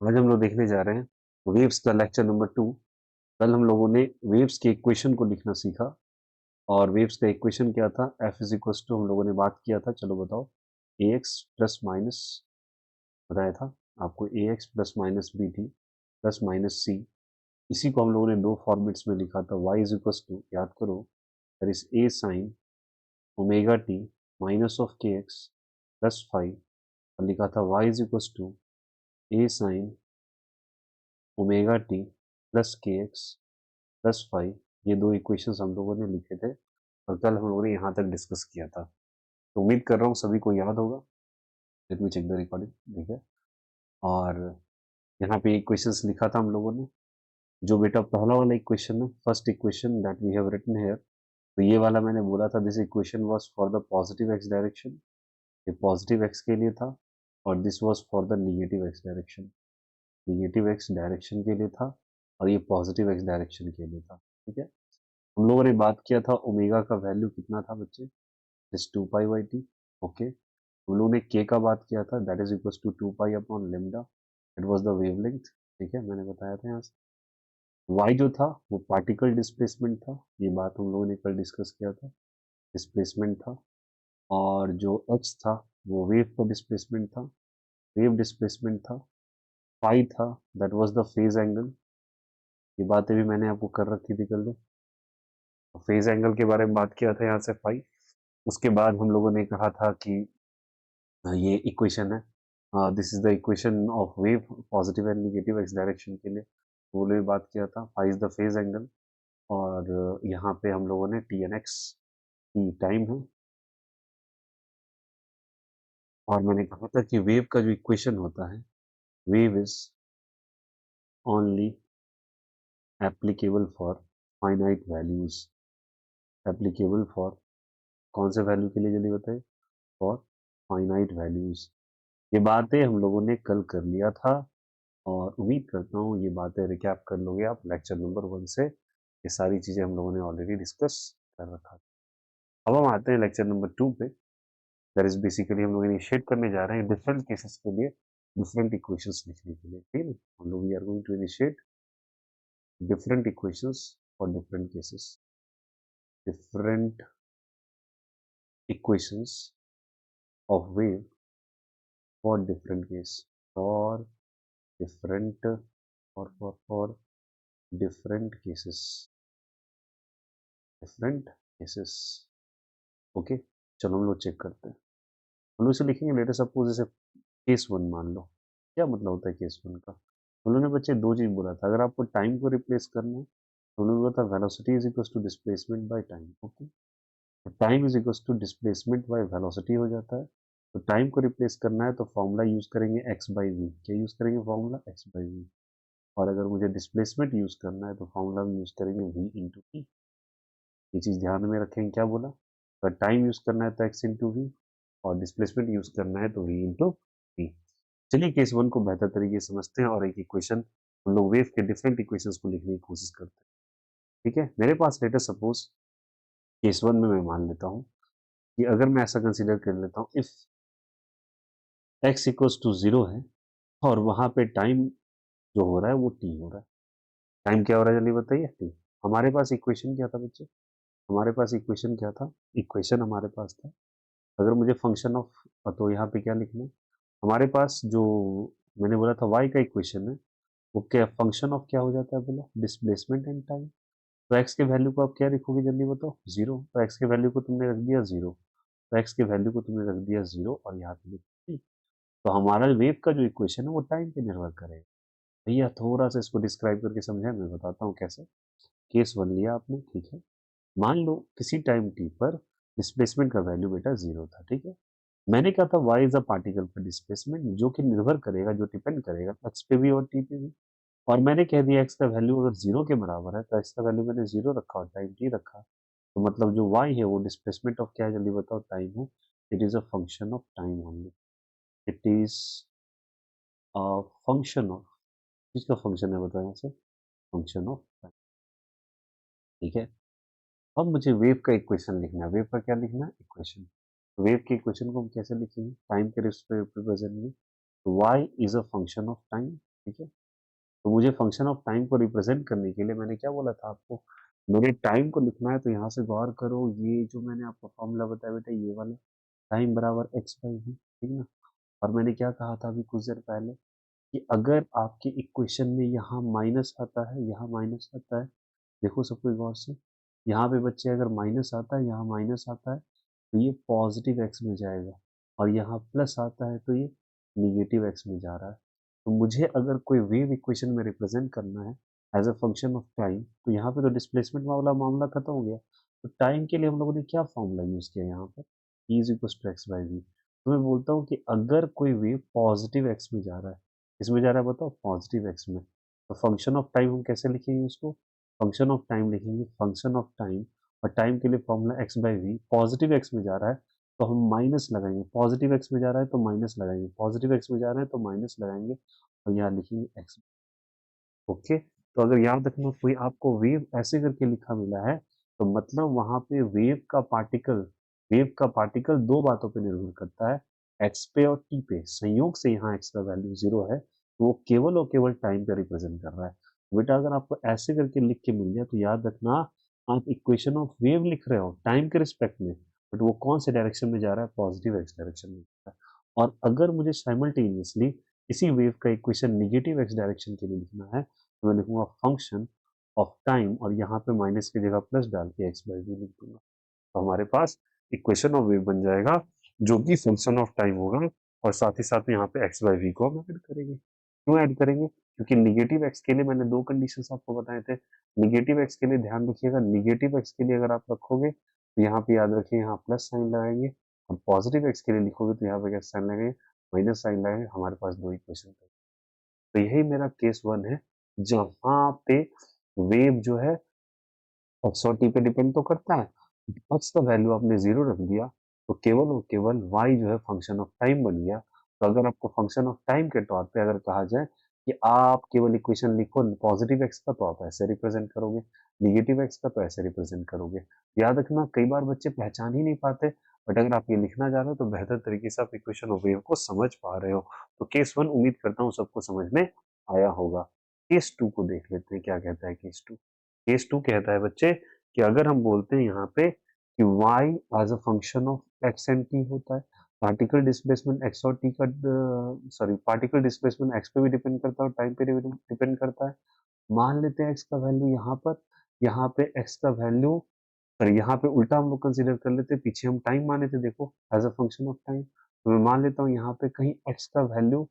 आज हम लोग देखने जा रहे हैं वेव्स का लेक्चर नंबर 2। कल हम लोगों ने वेव्स के इक्वेशन को लिखना सीखा और वेव्स का इक्वेशन क्या था, एफ इज इक्वल टू हम लोगों ने बात किया था। चलो बताओ, ए एक्स प्लस माइनस बताया था आपको, A X plus minus B T plus minus C. इसी को हम लोगों ने दो फॉर्मेट्स में लिखा था। वाई इज इक्वल टू, याद करो, that is a sine omega t minus of k x plus five, और लिखा था y is equal to A sine omega t plus k x plus five. ये दो इक्वेशंस हम लोगों ने लिखे थे और कल हम लोगों ने यहाँ तक डिस्कस किया था। तो उम्मीद कर रहा हूँ सभी को याद होगा। Let me check the recording, ठीक है। और यहाँ पे इक्वेशंस लिखा था हम लोगों ने। जो बेटा पहला वाला इक्वेशन है, first equation that we have written here, तो ये वाला मैंने बोला था this equation was for the positive x direction. ये पॉजिटिव एक्स के लिए था। और this was for the negative x direction, negative x direction के लिए था। और ये पॉजिटिव एक्स डायरेक्शन के लिए था, ठीक है। हम लोगों ने बात किया था ओमेगा का वैल्यू कितना था बच्चे, is 2 pi by t. Okay, हम लोगों ने के का बात किया था, that is equal to 2 pi upon lambda, it was the wavelength, ठीक है, मैंने बताया था यहाँ से। वाई जो था वो पार्टिकल डिस्प्लेसमेंट था, ये बात हम लोगों ने कल डिस्कस किया था, डिस्प्लेसमेंट था। और जो एक्स था वो वेव का डिस्प्लेसमेंट था, वेव डिस्प्लेसमेंट था। फाई था, that was the phase angle. ये बातें भी मैंने आपको कर रखी थी कल। फेज एंगल के बारे में बात किया था यहाँ से फाई। उसके बाद हम लोगों ने कहा था कि ये इक्वेशन है, this is the equation of wave positive and negative x direction के लिए, वो भी बात किया था। Phi is the phase angle. और यहाँ पे हम लोगों ने टी एन एक्स की टाइम है। और मैंने कहा था कि वेव का जो इक्वेशन होता है, wave is only applicable for finite values. Applicable for कौन से वैल्यू के लिए, जल्दी बताइए, फॉर फाइनाइट वैल्यूज। ये बातें हम लोगों ने कल कर लिया था और उम्मीद करता हूँ ये बातें रिकैप कर लोगे आप लेक्चर नंबर 1 से। ये सारी चीजें हम लोगों ने ऑलरेडी डिस्कस कर रखा था। अब हम आते हैं लेक्चर नंबर 2 पे। दैट इज बेसिकली हम लोग इनिशिएट करने जा रहे हैं डिफरेंट केसेस के लिए डिफरेंट इक्वेशंस लिखने के लिए, ठीक है। हम लोग we are going to initiate different equations for different cases, different equations of wave for different case, for different, for different cases, different cases. Okay, चलो हम लोग चेक करते हैं। हम लोग इसे लिखेंगे, लेटर सपोज जैसे केस 1 मान लो। क्या मतलब होता है केस 1 का? हम लोगों ने बच्चे दो चीज बोला था, अगर आपको टाइम को रिप्लेस करना है तो हम लोगों ने बोला था velocity is equal to displacement by time. Okay, तो time is equal to displacement by velocity हो जाता है। तो टाइम को रिप्लेस करना है तो फॉर्मूला यूज करेंगे एक्स बाई वी। क्या यूज करेंगे? Formula x by v. और अगर मुझे डिस्प्लेसमेंट यूज करना है तो फॉर्मूला यूज करेंगे वी इंटू टी। ये चीज ध्यान में रखेंगे, क्या बोला, अगर टाइम यूज करना है तो एक्स इंटू वी, और डिस्प्लेसमेंट यूज करना है तो वी इंटू टी। चलिए केस 1 को बेहतर तरीके से समझते हैं और एक इक्वेशन, हम लोग वेव के डिफरेंट इक्वेशंस को लिखने की कोशिश करते हैं, ठीक है। मेरे पास लेटर सपोज केस 1 में मैं मान लेता हूं कि अगर मैं ऐसा कंसीडर कर लेता हूं, इफ एक्स इक्वल्स टू 0 है और वहां पे टाइम जो हो रहा है वो टी हो रहा है। टाइम क्या हो रहा है जल्दी बताइए, टी। हमारे पास इक्वेशन क्या था बच्चे? हमारे पास इक्वेशन क्या था? इक्वेशन हमारे पास था, अगर मुझे फंक्शन ऑफ, तो यहाँ पे क्या लिखना है हमारे पास, जो मैंने बोला था वाई का इक्वेशन है, वो क्या फंक्शन ऑफ क्या हो जाता है, बोला डिस्प्लेसमेंट एंड टाइम। तो एक्स के वैल्यू को आप क्या लिखोगे जल्दी बताओ? 0। तो एक्स के वैल्यू को तुमने रख दिया 0, तो एक्स के वैल्यू को तुमने रख दिया 0 और यहाँ पे लिख। तो हमारा वेव का जो इक्वेशन है वो टाइम पे निर्भर करेगा। भैया थोड़ा सा इसको डिस्क्राइब करके समझाए, मैं बताता हूँ कैसे। केस 1 लिया आपने, ठीक है। मान लो किसी टाइम टी पर डिस्प्लेसमेंट का वैल्यू बेटा 0 था, ठीक है। मैंने कहा था वाई इज अ पार्टिकल पर डिस्प्लेसमेंट, जो कि निर्भर करेगा, जो डिपेंड करेगा एक्स पे भी और टी पे भी। और मैंने कह दिया एक्स का वैल्यू अगर 0 के बराबर है तो एक्स का वैल्यू मैंने 0 रखा और टाइम टी रखा। तो मतलब जो वाई है वो डिस्प्लेसमेंट ऑफ क्या है जल्दी बताओ? टाइम है। It is a function of time only. It is a function of, किसका फंक्शन है बताओ यहाँ से? फंक्शन ऑफ टाइम, ठीक है। अब मुझे वेव का इक्वेशन लिखना है। वेव का क्या लिखना है? इक्वेशन। तो वेव के इक्वेशन को हम कैसे लिखेंगे? टाइम के रिप्रेजेंट में। तो y is a function of time, ठीक है। तो मुझे फंक्शन ऑफ टाइम को रिप्रेजेंट करने के लिए मैंने क्या बोला था आपको, मुझे टाइम को लिखना है तो यहाँ से गौर करो, ये जो मैंने आपको फॉर्मूला बताया बेटा ये वाला, टाइम बराबर एक्स बाई वी, ठीक ना। और मैंने क्या कहा था अभी कुछ देर पहले कि अगर आपके इक्वेशन में यहाँ माइनस आता है, यहाँ माइनस आता है, देखो सब कोई गौर से, यहाँ पे बच्चे अगर माइनस आता है, यहाँ माइनस आता है तो ये पॉजिटिव एक्स में जाएगा, और यहाँ प्लस आता है तो ये निगेटिव एक्स में जा रहा है। तो मुझे अगर कोई वेव इक्वेशन में रिप्रेजेंट करना है as a function of time, तो यहाँ पे तो डिस्प्लेसमेंट वाला मामला खत्म हो गया। तो टाइम के लिए हम लोगों ने क्या फॉर्मूला यूज किया यहाँ पर, e is equal to x by v. तो मैं बोलता हूँ कि अगर कोई वेव पॉजिटिव एक्स में जा रहा है, किसमें जा रहा है बताओ, पॉजिटिव एक्स में, तो फंक्शन ऑफ टाइम हम कैसे लिखेंगे उसको, फंक्शन ऑफ टाइम लिखेंगे, फंक्शन ऑफ टाइम, और टाइम के लिए formula x by v, positive x में जा रहा है तो हम माइनस लगाएंगे, पॉजिटिव एक्स में जा रहा है तो माइनस लगाएंगे, पॉजिटिव एक्स में जा रहा है तो माइनस लगाएंगे, और यहाँ लिखेंगे एक्स। ओके, तो अगर याद रखना कोई आपको वेव ऐसे करके लिखा मिला है, तो मतलब वहां पे वेव का पार्टिकल दो बातों पे निर्भर करता है, एक्स पे और टी पे। संयोग से यहाँ एक्स का वैल्यू जीरो है, तो वो केवल और केवल टाइम पे रिप्रेजेंट कर रहा है। बेटा अगर आपको ऐसे करके लिख के मिल गया तो याद रखना, आप इक्वेशन ऑफ वेव लिख रहे हो टाइम के रिस्पेक्ट में, बट वो कौन से डायरेक्शन में जा रहा है, पॉजिटिव एक्स डायरेक्शन में जा रहा है। और अगर मुझे साइमल्टेनियसली इसी वेव का इक्वेशन निगेटिव एक्स डायरेक्शन के लिए लिखना है, तो मैं लिखूंगा फंक्शन ऑफ टाइम, और यहाँ पे माइनस की जगह प्लस डाल के एक्स बाई वी लिख दूंगा। तो हमारे पास इक्वेशन ऑफ वेव बन जाएगा जो कि फंक्शन ऑफ टाइम होगा, और साथ ही साथ में यहाँ पे एक्स बाई वी को हम ऐड करेंगे। क्यों ऐड करेंगे, क्योंकि निगेटिव एक्स के लिए मैंने दो कंडीशंस आपको बताए थे। निगेटिव एक्स के लिए ध्यान रखिएगा, निगेटिव एक्स के लिए अगर आप रखोगे तो यहाँ पे याद रखिए यहाँ प्लस साइन लगाएंगे, और पॉजिटिव एक्स के लिए लिखोगे तो यहाँ पे क्या साइन लगाएंगे, माइनस साइन लगाएंगे। हमारे पास दो इक्वेशन। तो यही मेरा केस वन है, जहां पे वेव जो है एक्स और टी पे डिपेंड तो करता है, एक्स का वैल्यू आपने जीरो रख दिया तो केवल और केवल वाई जो है फंक्शन ऑफ टाइम बन गया। तो अगर आपको फंक्शन ऑफ टाइम के तौर पे अगर कहा जाए कि आप केवल इक्वेशन लिखो पॉजिटिव एक्स का, तो आप ऐसे रिप्रेजेंट करोगे, निगेटिव एक्स का तो ऐसे रिप्रेजेंट करोगे। याद रखना कई बार बच्चे पहचान ही नहीं पाते, बट अगर आप ये लिखना जा रहे हो तो बेहतर तरीके से आप इक्वेशन ऑफ वेव को समझ पा रहे हो। तो केस वन उम्मीद करता हूँ सबको समझ में आया होगा। केस टू को देख लेते हैं क्या कहता है केस टू। केस टू कहता है बच्चे कि अगर हम बोलते हैं यहाँ पे कि y as a function of x and t होता है, पार्टिकल डिस्प्लेसमेंट x और t का, सॉरी पार्टिकल डिस्प्लेसमेंट x पे भी डिपेंड करता है और टाइम पे भी डिपेंड करता है। मान लेते हैं x का वैल्यू यहाँ पे x का वैल्यू, सॉरी यहाँ पे उल्टा हम लोग कंसिडर कर लेते हैं, पीछे हम टाइम माने थे देखो as a function of time, तो मैं मान लेता हूँ यहाँ पे कहीं x का वैल्यू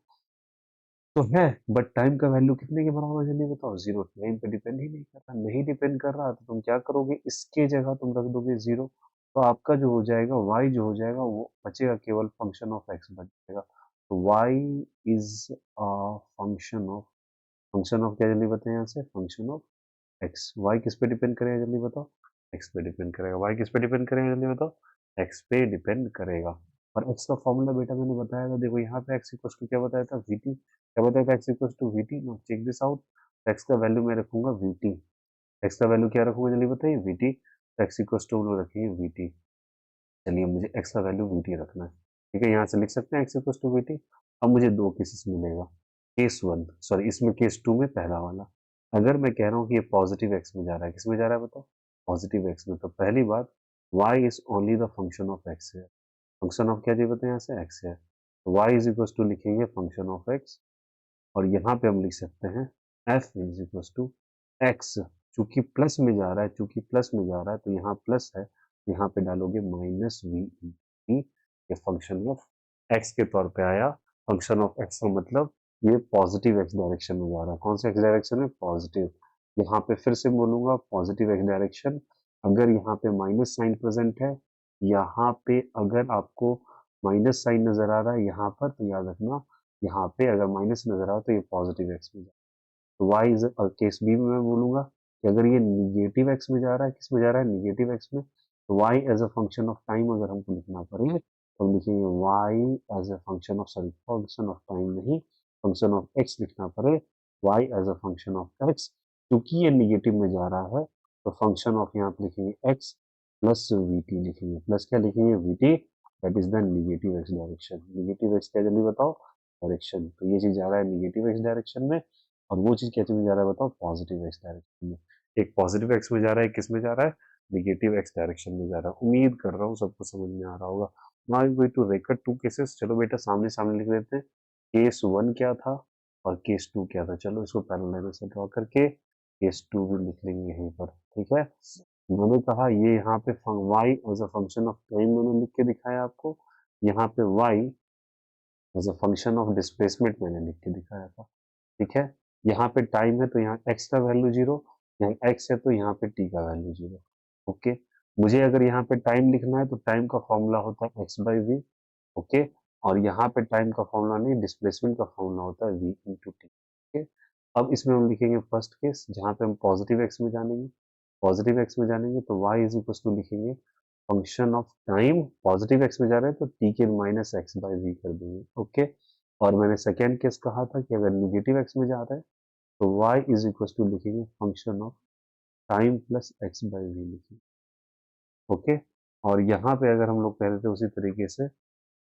तो है, बट टाइम का वैल्यू कितने के बराबर है, बताओ, जीरो। टाइम पे डिपेंड ही नहीं कर रहा, नहीं डिपेंड कर रहा, तो तुम क्या करोगे, इसके जगह तुम रख दोगे जीरो, तो आपका जो हो जाएगा y जो हो जाएगा वो बचेगा केवल फंक्शन ऑफ x बच जाएगा। तो y इज फंक्शन ऑफ क्या, जल्दी बताएं यहाँ से, फंक्शन ऑफ x। y किस पे डिपेंड करेगा जल्दी बताओ, x पे डिपेंड करेगा। y किस पे डिपेंड करेगा जल्दी बताओ, x पे डिपेंड करेगा। और x का फॉर्मूला बेटा मैंने बताया था, देखो यहाँ पे x इक्वल टू क्या बताया था, vt, क्या बताया था, x equal to vt। No check this out, x का वैल्यू मैं रखूंगा vt, x का वैल्यू क्या रखूंगा जल्दी बताइए, vt। तो x इक्वल टू हम लोग रखेंगे vt। चलिए मुझे x का वैल्यू vt रखना है, ठीक है, यहाँ से लिख सकते हैं x इक्वल टू vt। अब मुझे दो केसेस मिलेगा, केस वन, सॉरी इसमें केस टू में पहला वाला, अगर मैं कह रहा हूँ कि ये पॉजिटिव एक्स में जा रहा है, किस में जा रहा है बताओ, पॉजिटिव एक्स में, तो पहली बात y is only the function of x है, फंक्शन ऑफ क्या जी बताए यहाँ से, x है, तो y इज इक्वल टू लिखेंगे फंक्शन ऑफ x, और यहाँ पे हम लिख सकते हैं f is equal to x, चूंकि प्लस में जा रहा है, चूंकि प्लस में जा रहा है तो यहाँ प्लस है, यहाँ पे डालोगे माइनस वी, ये फंक्शन ऑफ x के तौर पे आया। फंक्शन ऑफ x का मतलब ये पॉजिटिव x डायरेक्शन में जा रहा है, कौन से x डायरेक्शन में, पॉजिटिव। यहाँ पे फिर से बोलूंगा पॉजिटिव x डायरेक्शन, अगर यहाँ पे माइनस साइन प्रेजेंट है, यहाँ पे अगर आपको माइनस साइन नजर आ रहा है यहाँ पर, तो याद रखना यहाँ पे अगर माइनस नजर आ रहा है तो ये पॉजिटिव एक्स में जा रहा है। तो वाई इज, केस बी में मैं बोलूंगा कि अगर ये निगेटिव एक्स में जा रहा है, किस में जा रहा है, निगेटिव एक्स में, तो y as a function of time अगर हमको लिखना पड़े तो हम लिखेंगे y as a function of, sorry function of time नहीं, फंक्शन ऑफ एक्स लिखना पड़े, y as a function of x, क्योंकि ये निगेटिव में जा रहा है तो फंक्शन ऑफ यहाँ पे लिखेंगे एक्स प्लस वी टी लिखेंगे, प्लस क्या लिखेंगे, we T, that is the negative x direction. Negative x क्या जल्दी बताओ, डायरेक्शन, तो ये चीज जा रहा है निगेटिव एक्स डायरेक्शन में, और वो चीज क्या चीज जा रहा है बताओ, पॉजिटिव एक्स डायरेक्शन में। एक पॉजिटिव एक्स में जा रहा है, किस में जा रहा है, निगेटिव एक्स डायरेक्शन में जा रहा है। उम्मीद कर रहा हूँ सबको समझ में आ रहा होगा। Now we to record two cases. चलो बेटा सामने सामने लिख लेते हैं। केस 1 क्या था और केस 2 क्या था। चलो इसको पैरेलल से ड्रॉ करके केस 2 भी लिख लेंगे यहीं पर, ठीक है। मैंने कहा ये यहाँ पे y as a function of time मैंने लिख के दिखाया आपको, यहाँ पे y as a function of displacement मैंने लिख के दिखाया था, ठीक है। यहाँ पे टाइम है तो यहाँ x का वैल्यू 0, यहाँ x है तो यहाँ पे t का वैल्यू 0। ओके, मुझे अगर यहाँ पे टाइम लिखना है तो टाइम का फॉर्मूला होता है x बाई वी। ओके, और यहाँ पे टाइम का फॉर्मूला नहीं, डिस्प्लेसमेंट का फॉर्मूला होता है v इंटू टी। ओके, अब इसमें हम लिखेंगे फर्स्ट केस जहाँ पे हम पॉजिटिव एक्स में जानेंगे। पॉजिटिव एक्स में जानेंगे तो y इज इक्वल टू लिखेंगे function of time, positive x में जा रहे हैं तो t के माइनस एक्स बाई वी कर देंगे। ओके, और मैंने सेकेंड केस कहा था कि अगर निगेटिव एक्स में जा रहा है तो y इज इक्वल टू लिखेंगे function of time plus x by v लिखेंगे। ओके, और यहाँ पे अगर हम लोग कह रहे थे उसी तरीके से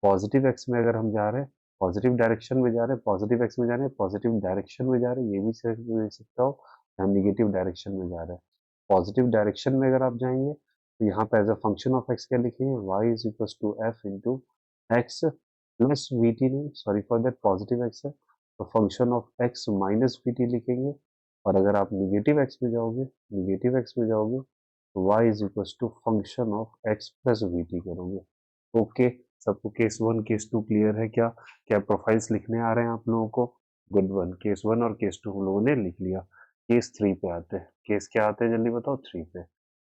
पॉजिटिव एक्स में अगर हम जा रहे हैं, पॉजिटिव डायरेक्शन में जा रहे हैं, पॉजिटिव एक्स में जा रहे हैं, पॉजिटिव डायरेक्शन में जा रहे हैं, ये भी देख सकता हो, या निगेटिव डायरेक्शन में जा रहे हैं। पॉजिटिव डायरेक्शन में अगर आप जाएंगे तो यहाँ पे as a function of X क्या लिखेंगे, y is equal to F into X plus we T, नहीं sorry for that positive X है तो function of x minus we T लिखेंगे। और अगर आप निगेटिव एक्स में जाओगे, निगेटिव एक्स में जाओगे तो y is equal to function of x plus we t करोगे। ओके, सबको केस 1 केस 2 क्लियर है क्या? क्या प्रोफाइल्स लिखने आ रहे हैं आप लोगों को? गुड वन, केस 1 और केस 2 हम लोगों ने लिख लिया। केस 3 पे आते हैं। केस क्या आते हैं जल्दी बताओ? 3 पे।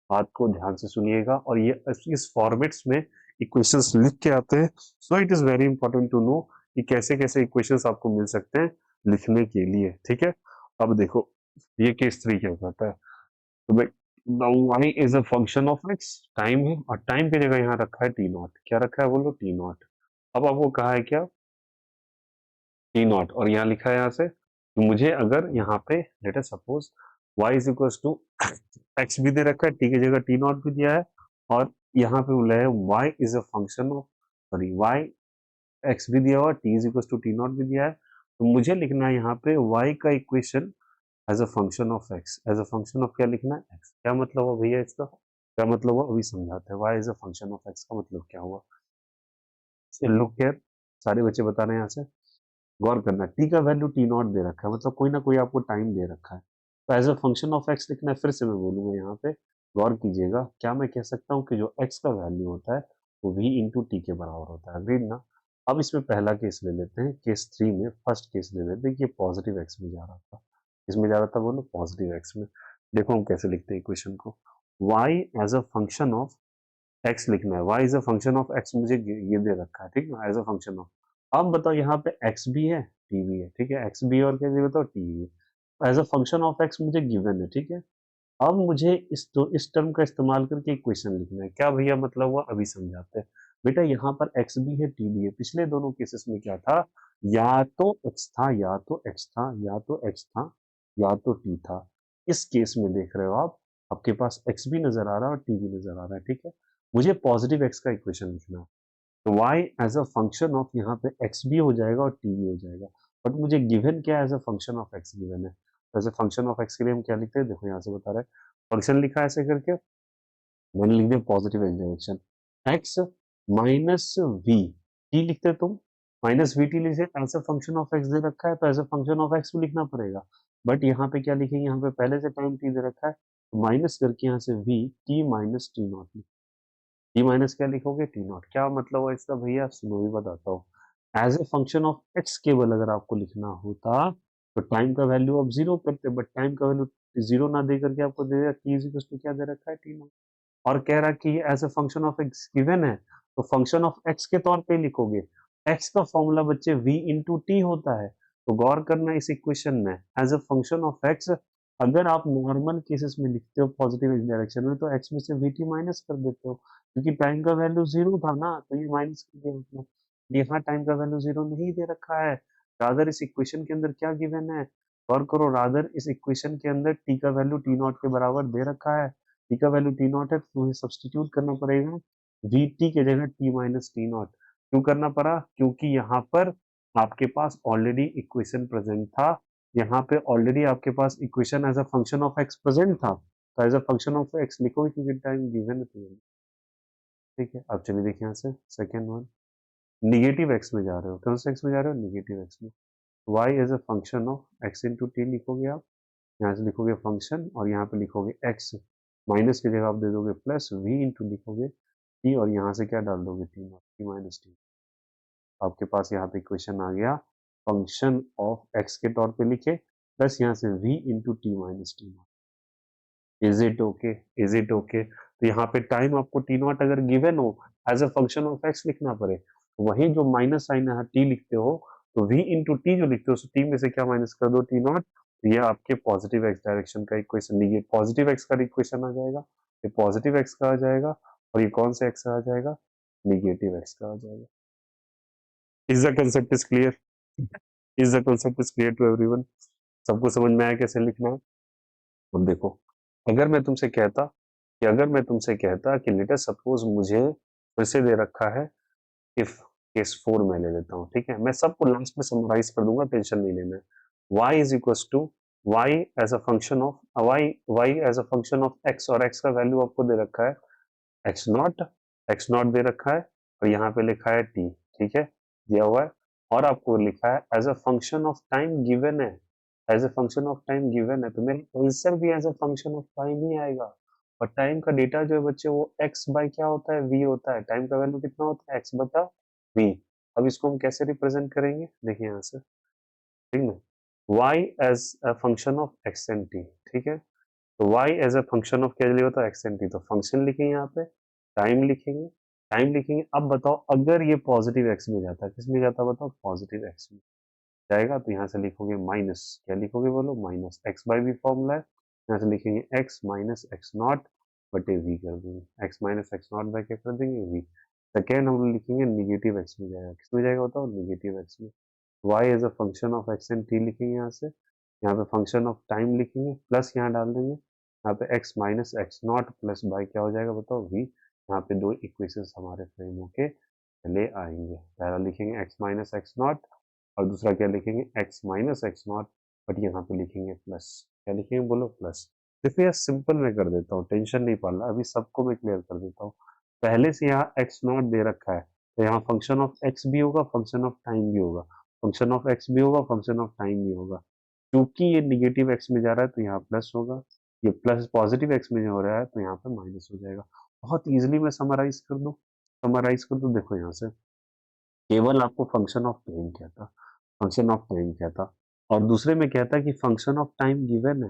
बात को ध्यान से सुनिएगा, और ये इस फॉर्मेट्स में इक्वेशंस लिख के आते हैं। So it is very important to know कि कैसे कैसे इक्वेशंस आपको मिल सकते हैं लिखने के लिए, ठीक है। अब देखो ये केस 3 क्या कहता है, तो भाई y is a function of x, time है और टाइम की जगह यहाँ रखा है टी नॉट। क्या रखा है बोलो? T not. अब आपको कहा है क्या? टी नॉट, और यहाँ लिखा है यहाँ से कि मुझे अगर यहाँ पे let us suppose y is equal to x भी दे रखा है, टी की जगह टी नॉट भी दिया है, और यहाँ पे बोला है y is a function of, sorry y x भी दिया हुआ, t is equal to t naught भी दिया है, तो मुझे लिखना है यहाँ पे y का equation as a function of x. As a function of क्या लिखना है? एक्स। क्या मतलब हुआ भैया इसका? क्या मतलब हुआ अभी समझाते हैं। Y is a function of x का मतलब क्या हुआ? लुक केयर, सारे बच्चे बता रहे हैं यहाँ से, गौर करना। टी का वैल्यू टी नॉट दे रखा है, मतलब कोई ना कोई आपको टाइम दे रखा है, तो as a function of x लिखना है। फिर से मैं बोलूंगा यहाँ पे, गौर कीजिएगा। क्या मैं कह सकता हूँ कि जो एक्स का वैल्यू होता है वो वी इंटू टी के बराबर होता है, अग्रीड ना। अब इसमें पहला केस ले लेते हैं, केस 3 में फर्स्ट केस ले लेते हैं कि पॉजिटिव एक्स में जा रहा था। इसमें जा रहा था बोलो? पॉजिटिव एक्स में। देखो हम कैसे लिखते हैं इक्वेशन को, y as a function of x लिखना है। y is a function of x मुझे ये दे रखा है, ठीक है, एज अ फंक्शन ऑफ। अब बताओ यहाँ पे x भी है, t भी है, ठीक है, x भी और क्या भी बताओ, t भी है। As a function of x मुझे गिवन है, ठीक है। अब मुझे इस टर्म का इस्तेमाल करके इक्वेशन लिखना है। क्या भैया मतलब हुआ? अभी समझाते हैं। बेटा यहाँ पर x भी है, t भी है। पिछले दोनों केसेस में क्या था? या तो x था, या तो x था, या तो x था, या तो t था। इस केस में देख रहे हो आप, आपके पास x भी नजर आ रहा है और t भी नजर आ रहा है, ठीक है। मुझे पॉजिटिव x का इक्वेशन लिखना है, तो y as a function of यहाँ पे x भी हो जाएगा और t भी हो जाएगा। बट मुझे गिवन क्या है? As a function of x given है। तो as a function of x के लिए हम क्या लिखते हैं? देखो यहाँ से बता रहे हैं, फंक्शन लिखा है ऐसे करके, मैंने लिख दिया positive x direction, x minus we t लिखते तुम, माइनस वी टी लिखे। As a function of x दे रखा है तो as a function of x भी लिखना पड़ेगा। बट यहाँ पे क्या लिखेंगे? यहाँ पे पहले से टाइम t दे रखा है, माइनस करके यहाँ से v t minus t naught, t minus क्या लिखोगे? T naught. क्या मतलब है इसका भैया? सुनो भी बताता हूँ। As a function of x केवल अगर आपको लिखना होता तो टाइम का वैल्यू आप जीरो करते, बट टाइम का वैल्यू जीरो ना दे करके आपको दे दिया टी इज इक्वल टू क्या दे रखा है? T naught. और कह रहा है कि as a function of x given है, तो फंक्शन ऑफ एक्स के तौर पे लिखोगे। एक्स का फॉर्मूला बच्चे v इंटू टी होता है, तो गौर करना इस इक्वेशन में, as a function of x अगर आप नॉर्मल केसेस में लिखते हो पॉजिटिव डायरेक्शन में, तो एक्स में से vt माइनस कर देते हो, क्योंकि टाइम का वैल्यू जीरो था ना, तो ये माइनस कर दिया उसने। यहाँ टाइम का वैल्यू जीरो नहीं दे रखा है। रादर इस इक्वेशन के अंदर क्या गिवन है? गौर करो, रादर इस इक्वेशन के अंदर टी का वैल्यू टी नॉट के बराबर दे रखा है। टी का वैल्यू टी नॉट है तो तुम्हें सब्सटीट्यूट करना पड़ेगा वी टी के जगह टी माइनस टी नॉट। क्यों करना पड़ा? क्योंकि यहाँ पर आपके पास ऑलरेडी इक्वेशन प्रेजेंट था, यहाँ पे ऑलरेडी आपके पास equation as a function of X present था, तो as a function of X लिखोगे क्योंकि टाइम गिवन है तुम्हें। ठीक है, अब चलिए देखिए यहाँ से सेकेंड वन, निगेटिव एक्स में जा रहे हो, कौन से एक्स में जा रहे हो, निगेटिव एक्स में, y as a function of x into t लिखोगे आप, यहाँ से लिखोगे फंक्शन और यहाँ पे लिखोगे x, माइनस की जगह आप दे दोगे प्लस v इंटू लिखोगे t और यहाँ से क्या डाल दोगे T naught, t minus T. आपके पास यहाँ पे इक्वेशन आ गया फंक्शन ऑफ एक्स के तौर पे लिखे प्लस यहाँ से v into t minus t naught. Is it okay, is it okay? तो यहाँ पे टाइम आपको टी नॉट अगर गिवन हो as a function of x लिखना पड़े, तो वही जो माइनस साइन यहाँ टी लिखते हो, तो v इंटू टी जो लिखते हो उस टी में से क्या माइनस कर दो, टी नॉट। ये आपके पॉजिटिव एक्स डायरेक्शन का इक्वेशन, ये पॉजिटिव एक्स का इक्वेशन आ जाएगा, ये पॉजिटिव एक्स का आ जाएगा और ये कौन सा एक्स का आ जाएगा, निगेटिव एक्स का आ जाएगा। Is the concept is clear? Is the concept is clear to everyone? सबको समझ में आया कैसे लिखना है? अब देखो, अगर मैं तुमसे कहता कि लेटर सपोज मुझे फिर से दे रखा है, इफ केस 4 में ले लेता हूँ, ठीक है, मैं सबको लास्ट में समराइज कर दूंगा, टेंशन नहीं लेना है। y is equal to y as a function of y as a function of x, और x का वैल्यू आपको दे रखा है एक्स नॉट दे रखा है और यहाँ पे लिखा है t, ठीक है, दिया हुआ है, और आपको लिखा है as a function of time given है, as a function of time given है, तो मेरा आंसर भी as a function of time ही आएगा। और टाइम का डेटा जो है बच्चे वो x बाय क्या होता है, v होता है, टाइम का वैल्यू कितना होता है, x बटा v। अब इसको हम कैसे रिप्रेजेंट करेंगे, देखिए यहाँ से, ठीक है, y as a function of x and t, ठीक है, तो y as a function of क्या लिए होता है, x एंड t, तो फंक्शन लिखेंगे यहाँ पे, टाइम लिखेंगे, टाइम लिखेंगे। अब बताओ अगर ये पॉजिटिव x में जाता है, किस में जाता है बताओ, पॉजिटिव x में जाएगा, तो यहाँ से लिखोगे माइनस, क्या लिखोगे बोलो, minus x by v formula है, यहाँ से लिखेंगे एक्स माइनस एक्स नॉट बटे वी कर देंगे, x minus x naught by क्या कर देंगे, वी। सेकेंड हम लिखेंगे निगेटिव एक्स में जाएगा, किस में जाएगा बताओ, निगेटिव एक्स में। Y as a function of x and t लिखेंगे यहाँ से, यहाँ पे फंक्शन ऑफ टाइम लिखेंगे, प्लस यहाँ डाल देंगे, यहाँ पे x minus x naught plus by क्या हो जाएगा बताओ, वी। यहाँ पे दो इक्वेशंस हमारे फ्रेम होके चले आएंगे, पहला लिखेंगे एक्स माइनस एक्स नॉट और दूसरा क्या लिखेंगे, x minus x not, but यहाँ पे लिखेंगे प्लस, क्या लिखेंगे बोलो, प्लस। देखो यार सिंपल मैं कर देता हूँ, टेंशन नहीं पालना, अभी सबको मैं क्लियर कर देता हूँ। पहले से यहाँ एक्स नॉट दे रखा है, तो यहाँ फंक्शन ऑफ एक्स भी होगा, फंक्शन ऑफ टाइम भी होगा, फंक्शन ऑफ एक्स भी होगा, फंक्शन ऑफ टाइम भी होगा। क्योंकि ये निगेटिव एक्स में जा रहा है तो यहाँ प्लस होगा, ये प्लस पॉजिटिव एक्स में हो रहा है तो यहाँ पे माइनस हो जाएगा। बहुत इजीली मैं समराइज कर दूं, देखो यहाँ से केवल आपको फंक्शन ऑफ टाइम क्या था, फंक्शन ऑफ टाइम क्या था, और दूसरे में क्या था कि फंक्शन ऑफ टाइम गिवन है,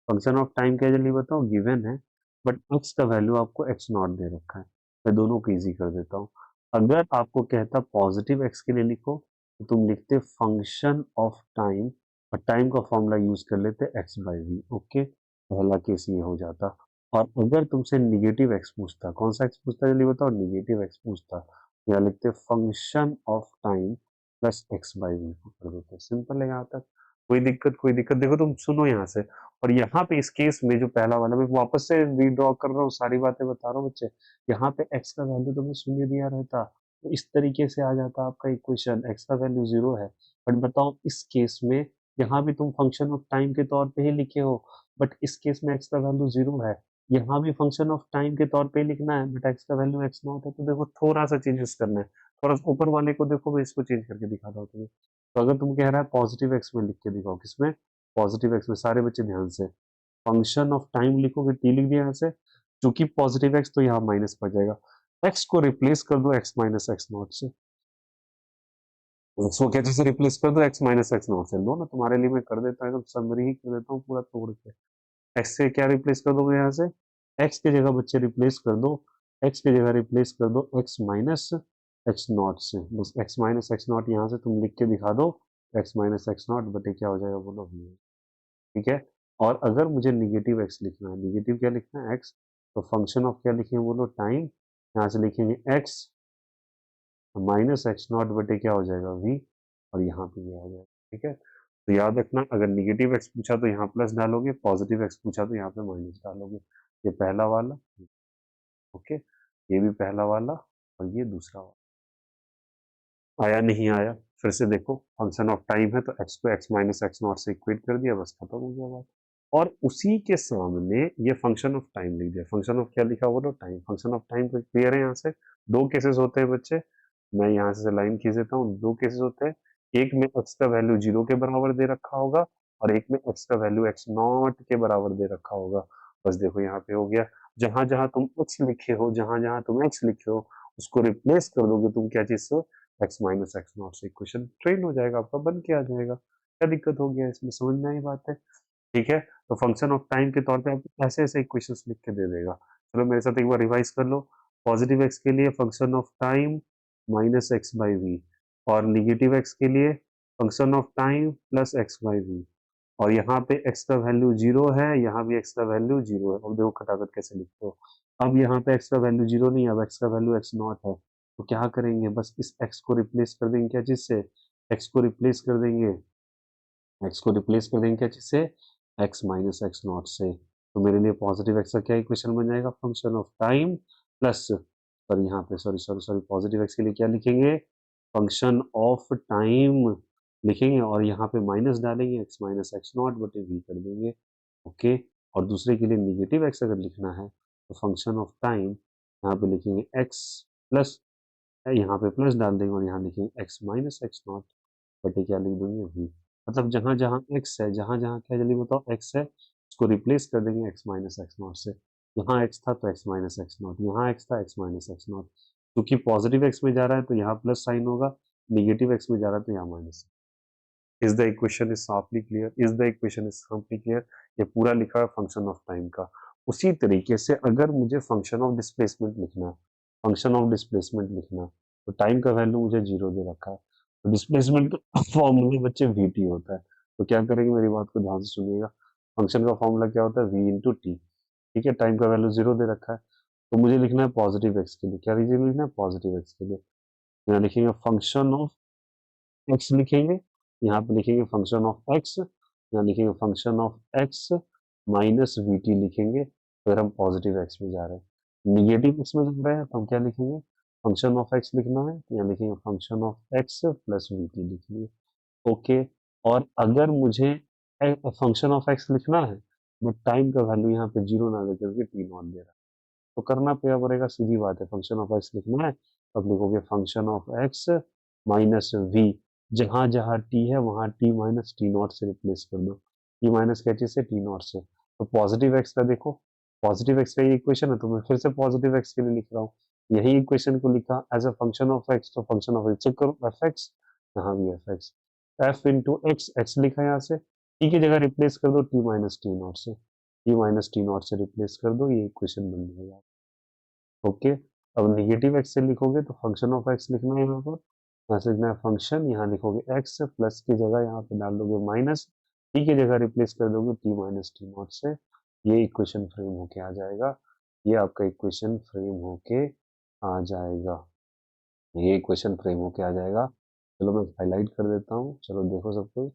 फंक्शन ऑफ टाइम क्या जल्दी बताओ, गिवन है, बट एक्स का वैल्यू आपको एक्स नॉट दे रखा है। मैं दोनों को इजी कर देता हूँ। अगर आपको कहता पॉजिटिव एक्स के लिए लिखो, तो तुम लिखते फंक्शन ऑफ टाइम और टाइम का फॉर्मूला यूज कर लेते एक्स बाई वी, ओके, पहला केस ये हो जाता। और अगर तुमसे निगेटिव एक्स पूछता, कौन सा एक्स पूछता जल्दी बताओ, निगेटिव एक्स पूछता, या लिखते function of time plus x by v को कर देते, सिंपल है यहाँ तक, कोई दिक्कत, देखो तुम सुनो यहाँ से। और यहाँ पे इस केस में जो पहला वाला, मैं वापस से विड्रॉ कर रहा हूँ, सारी बातें बता रहा हूँ बच्चे, यहाँ पे x का वैल्यू तो मैं शून्य दिया रहता, तो इस तरीके से आ जाता आपका इक्वेशन, x का वैल्यू 0 है। बट बताओ इस केस में, यहाँ भी तुम फंक्शन ऑफ टाइम के तौर पे ही लिखे हो, बट इस केस में x का वैल्यू 0 है, यहाँ भी फंक्शन ऑफ टाइम के तौर पे ही लिखना है, बट x का वैल्यू x नॉट है, तो देखो थोड़ा सा चेंजेस करना है, थोड़ा सा ऊपर वाले को देखो, मैं इसको चेंज करके दिखाता हूँ तुम्हें। तो अगर तुम कह रहा है पॉजिटिव एक्स में लिख के दिखाओ, किसमें, पॉजिटिव एक्स में, सारे बच्चे ध्यान से, फंक्शन ऑफ टाइम लिखोगे, टी लिख दिया यहाँ से, चूंकि पॉजिटिव एक्स तो यहाँ माइनस पड़ जाएगा, एक्स को रिप्लेस कर दो एक्स माइनस एक्स नॉट से, एक्स को कैसे से रिप्लेस कर दो, एक्स माइनस एक्स नॉट से, लो ना तुम्हारे लिए मैं कर देता हूँ, एकदम समरी ही कर देता हूँ पूरा तोड़ के। एक्स से क्या रिप्लेस कर दोगे यहाँ से, एक्स की जगह बच्चे रिप्लेस कर दो, एक्स की जगह रिप्लेस कर दो एक्स माइनस एक्स नॉट से, बस एक्स माइनस एक्स नॉट यहाँ से तुम लिख के दिखा दो, एक्स माइनस एक्स नॉट बटे क्या हो जाएगा बोलो, ठीक है। और अगर मुझे निगेटिव एक्स लिखना है, निगेटिव क्या लिखना है, एक्स, तो फंक्शन ऑफ क्या लिखेंगे बोलो, टाइम, यहाँ से लिखेंगे एक्स माइनस एक्स नॉट बटे क्या हो जाएगा, वी, और यहाँ पे ये आ जाएगा, ठीक है। तो याद रखना, अगर निगेटिव एक्स पूछा तो यहाँ प्लस डालोगे, पॉजिटिव एक्स पूछा तो यहाँ पे माइनस डालोगे, ये पहला वाला, ओके, ये भी पहला वाला और ये दूसरा वाला। आया नहीं आया, फिर से देखो फंक्शन ऑफ टाइम है तो x को x माइनस एक्स नॉट से इक्वेट कर दिया, बस खत्म हो गया बात। और उसी के सामने ये फंक्शन ऑफ टाइम लिख दिया। फंक्शन ऑफ क्या लिखा बोलो, टाइम। फंक्शन ऑफ टाइम को क्लियर है यहाँ से। दो केसेस होते हैं बच्चे, मैं यहाँ से लाइन खींच देता हूँ। दो केसेस होते हैं, एक में x का वैल्यू 0 के बराबर दे रखा होगा और एक में x का वैल्यू x नॉट के बराबर दे रखा होगा। बस देखो यहाँ पे हो गया, जहां जहां तुम x लिखे हो, जहां जहां तुम x लिखे हो उसको रिप्लेस कर दोगे तुम क्या चीज से, x माइनस एक्स नॉट से। इक्वेशन ट्रेन हो जाएगा आपका, बन के आ जाएगा। क्या दिक्कत हो गया इसमें, समझ में आई बात है। ठीक है, तो फंक्शन ऑफ टाइम के तौर पे आपको ऐसे ऐसे इक्वेशंस लिख के दे देगा। चलो मेरे साथ एक बार रिवाइज कर लो। पॉजिटिव एक्स के लिए function of time minus x by v, और निगेटिव एक्स के लिए function of time plus x by v. और यहाँ पे x का वैल्यू 0 है, यहाँ भी x का वैल्यू 0 है। अब देखो खटाखट कैसे लिखते हो। अब यहाँ पे x का वैल्यू 0 नहीं है, अब x का वैल्यू x नॉट है। तो क्या करेंगे, बस इस x को रिप्लेस कर देंगे क्या चीज से, x को रिप्लेस कर देंगे, x को रिप्लेस कर देंगे क्या चीज से, x माइनस एक्स नॉट से। तो मेरे लिए पॉजिटिव x का क्या इक्वेशन बन जाएगा, function of time plus, sorry यहाँ पे sorry sorry sorry positive x के लिए क्या लिखेंगे, फंक्शन ऑफ टाइम लिखेंगे और यहाँ पे माइनस डालेंगे, x माइनस एक्स नॉट बटे वी कर देंगे। ओके, और दूसरे के लिए निगेटिव x अगर लिखना है तो फंक्शन ऑफ टाइम यहाँ पे लिखेंगे x प्लस, यहाँ पे प्लस डाल देंगे और यहाँ लिखेंगे x माइनस एक्स नॉट बटे क्या लिख देंगे वी। मतलब जहां जहां x है, जहां जहां क्या जल्दी बताओ x है, उसको रिप्लेस कर देंगे x माइनस एक्स नॉट से। यहाँ x था तो x माइनस एक्स नॉट, यहाँ x था x माइनस एक्स नॉट। क्योंकि पॉजिटिव x में जा रहा है तो यहाँ प्लस साइन होगा, निगेटिव x में जा रहा है तो यहाँ minus. Is the equation is safely clear, is the equation is safely clear. ये पूरा लिखा है फंक्शन ऑफ टाइम का। उसी तरीके से अगर मुझे फंक्शन ऑफ डिस्प्लेसमेंट लिखना है, फंक्शन ऑफ डिस्प्लेसमेंट लिखना है, तो टाइम का वैल्यू मुझे 0 दे रखा है, तो डिस्प्लेसमेंट का फॉर्मूला बच्चे वी होता है। तो क्या करेंगे, मेरी बात को ध्यान से सुनिएगा। फंक्शन का फॉर्मूला क्या होता है, वी इंटू टी। ठीक है, टाइम का वैल्यू 0 दे रखा है, तो मुझे लिखना है पॉजिटिव एक्स के लिए। क्या लिखना है, पॉजिटिव एक्स के लिए। यहाँ लिखेंगे फंक्शन ऑफ एक्स लिखेंगे, यहाँ पे लिखेंगे फंक्शन ऑफ एक्स, यहाँ लिखेंगे function of x minus we T लिखेंगे। अगर हम पॉजिटिव एक्स में जा रहे हैं, निगेटिव एक्स में जा रहे हैं तो हम क्या लिखेंगे, फंक्शन ऑफ एक्स लिखना है तो यहाँ लिखेंगे function of x plus we T लिखेंगे। ओके, और अगर मुझे फंक्शन ऑफ एक्स लिखना है, बट टाइम का वैल्यू यहाँ पे 0 ना दे करके टी नॉट दे रहा है, तो करना क्या पड़ेगा, सीधी बात है। फंक्शन ऑफ एक्स लिखना है तो आप लिखोगे function of x minus v, जहां जहां टी है वहां टी माइनस टी नॉट से रिप्लेस कर दो। टी माइनस क्या चीज से, टी नॉट से। तो पॉजिटिव एक्स का देखो, पॉजिटिव एक्स का ये इक्वेशन है तो मैं फिर से पॉजिटिव एक्स के लिए लिख रहा हूँ। यही इक्वेशन को लिखा as a function of x, तो फंक्शन ऑफ एक्स चेक करो, एफ एक्स, यहाँ भी f x, f into x, x लिखा है यहाँ से, टी की जगह रिप्लेस कर दो टी माइनस टी नॉट से, टी माइनस टी नॉट से रिप्लेस कर दो, ये इक्वेशन बन जाएगा। ओके, अब निगेटिव एक्स से लिखोगे तो फंक्शन ऑफ एक्स लिखना है यहाँ पर, यहाँ से लिखना है फंक्शन, यहाँ लिखोगे एक्स, प्लस की जगह यहाँ पे डाल दोगे माइनस, टी की जगह रिप्लेस कर दोगे टी माइनस टी नॉट से। ये इक्वेशन फ्रेम होके आ जाएगा, ये आपका इक्वेशन फ्रेम होके आ जाएगा, ये इक्वेशन फ्रेम होके आ जाएगा। चलो मैं हाईलाइट कर देता हूँ, चलो देखो सब कुछ,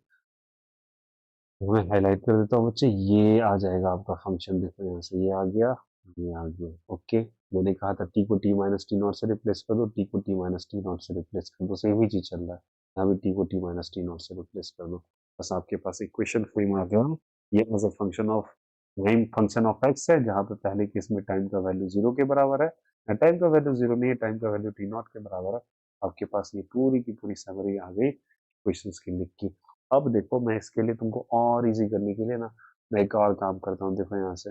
मैं हाईलाइट कर देता हूँ बच्चे, ये आ जाएगा आपका फंक्शन। देखो यहाँ से ये आ गया, ये आ गया। ओके, मैंने कहा था टी को टी माइनस टी नॉट से रिप्लेस कर दो, टी को टी माइनस टी नॉट से रिप्लेस कर दो, सेम ही चीज चल रहा है। यहाँ भी टी को टी माइनस टी नॉट से रिप्लेस कर दो, बस आपके पास इक्वेशन फ्रेम आ गया। ये as a function of time, function of x है, जहाँ पे पहले केस में टाइम का वैल्यू 0 के बराबर है, टाइम का वैल्यू 0 नहीं है, टाइम का वैल्यू टी नॉट के बराबर है। आपके पास ये पूरी की पूरी समरी आ गई क्वेश्चन की लिख की। अब देखो मैं इसके लिए तुमको और इजी करने के लिए ना, मैं एक और काम करता हूँ। देखो यहाँ से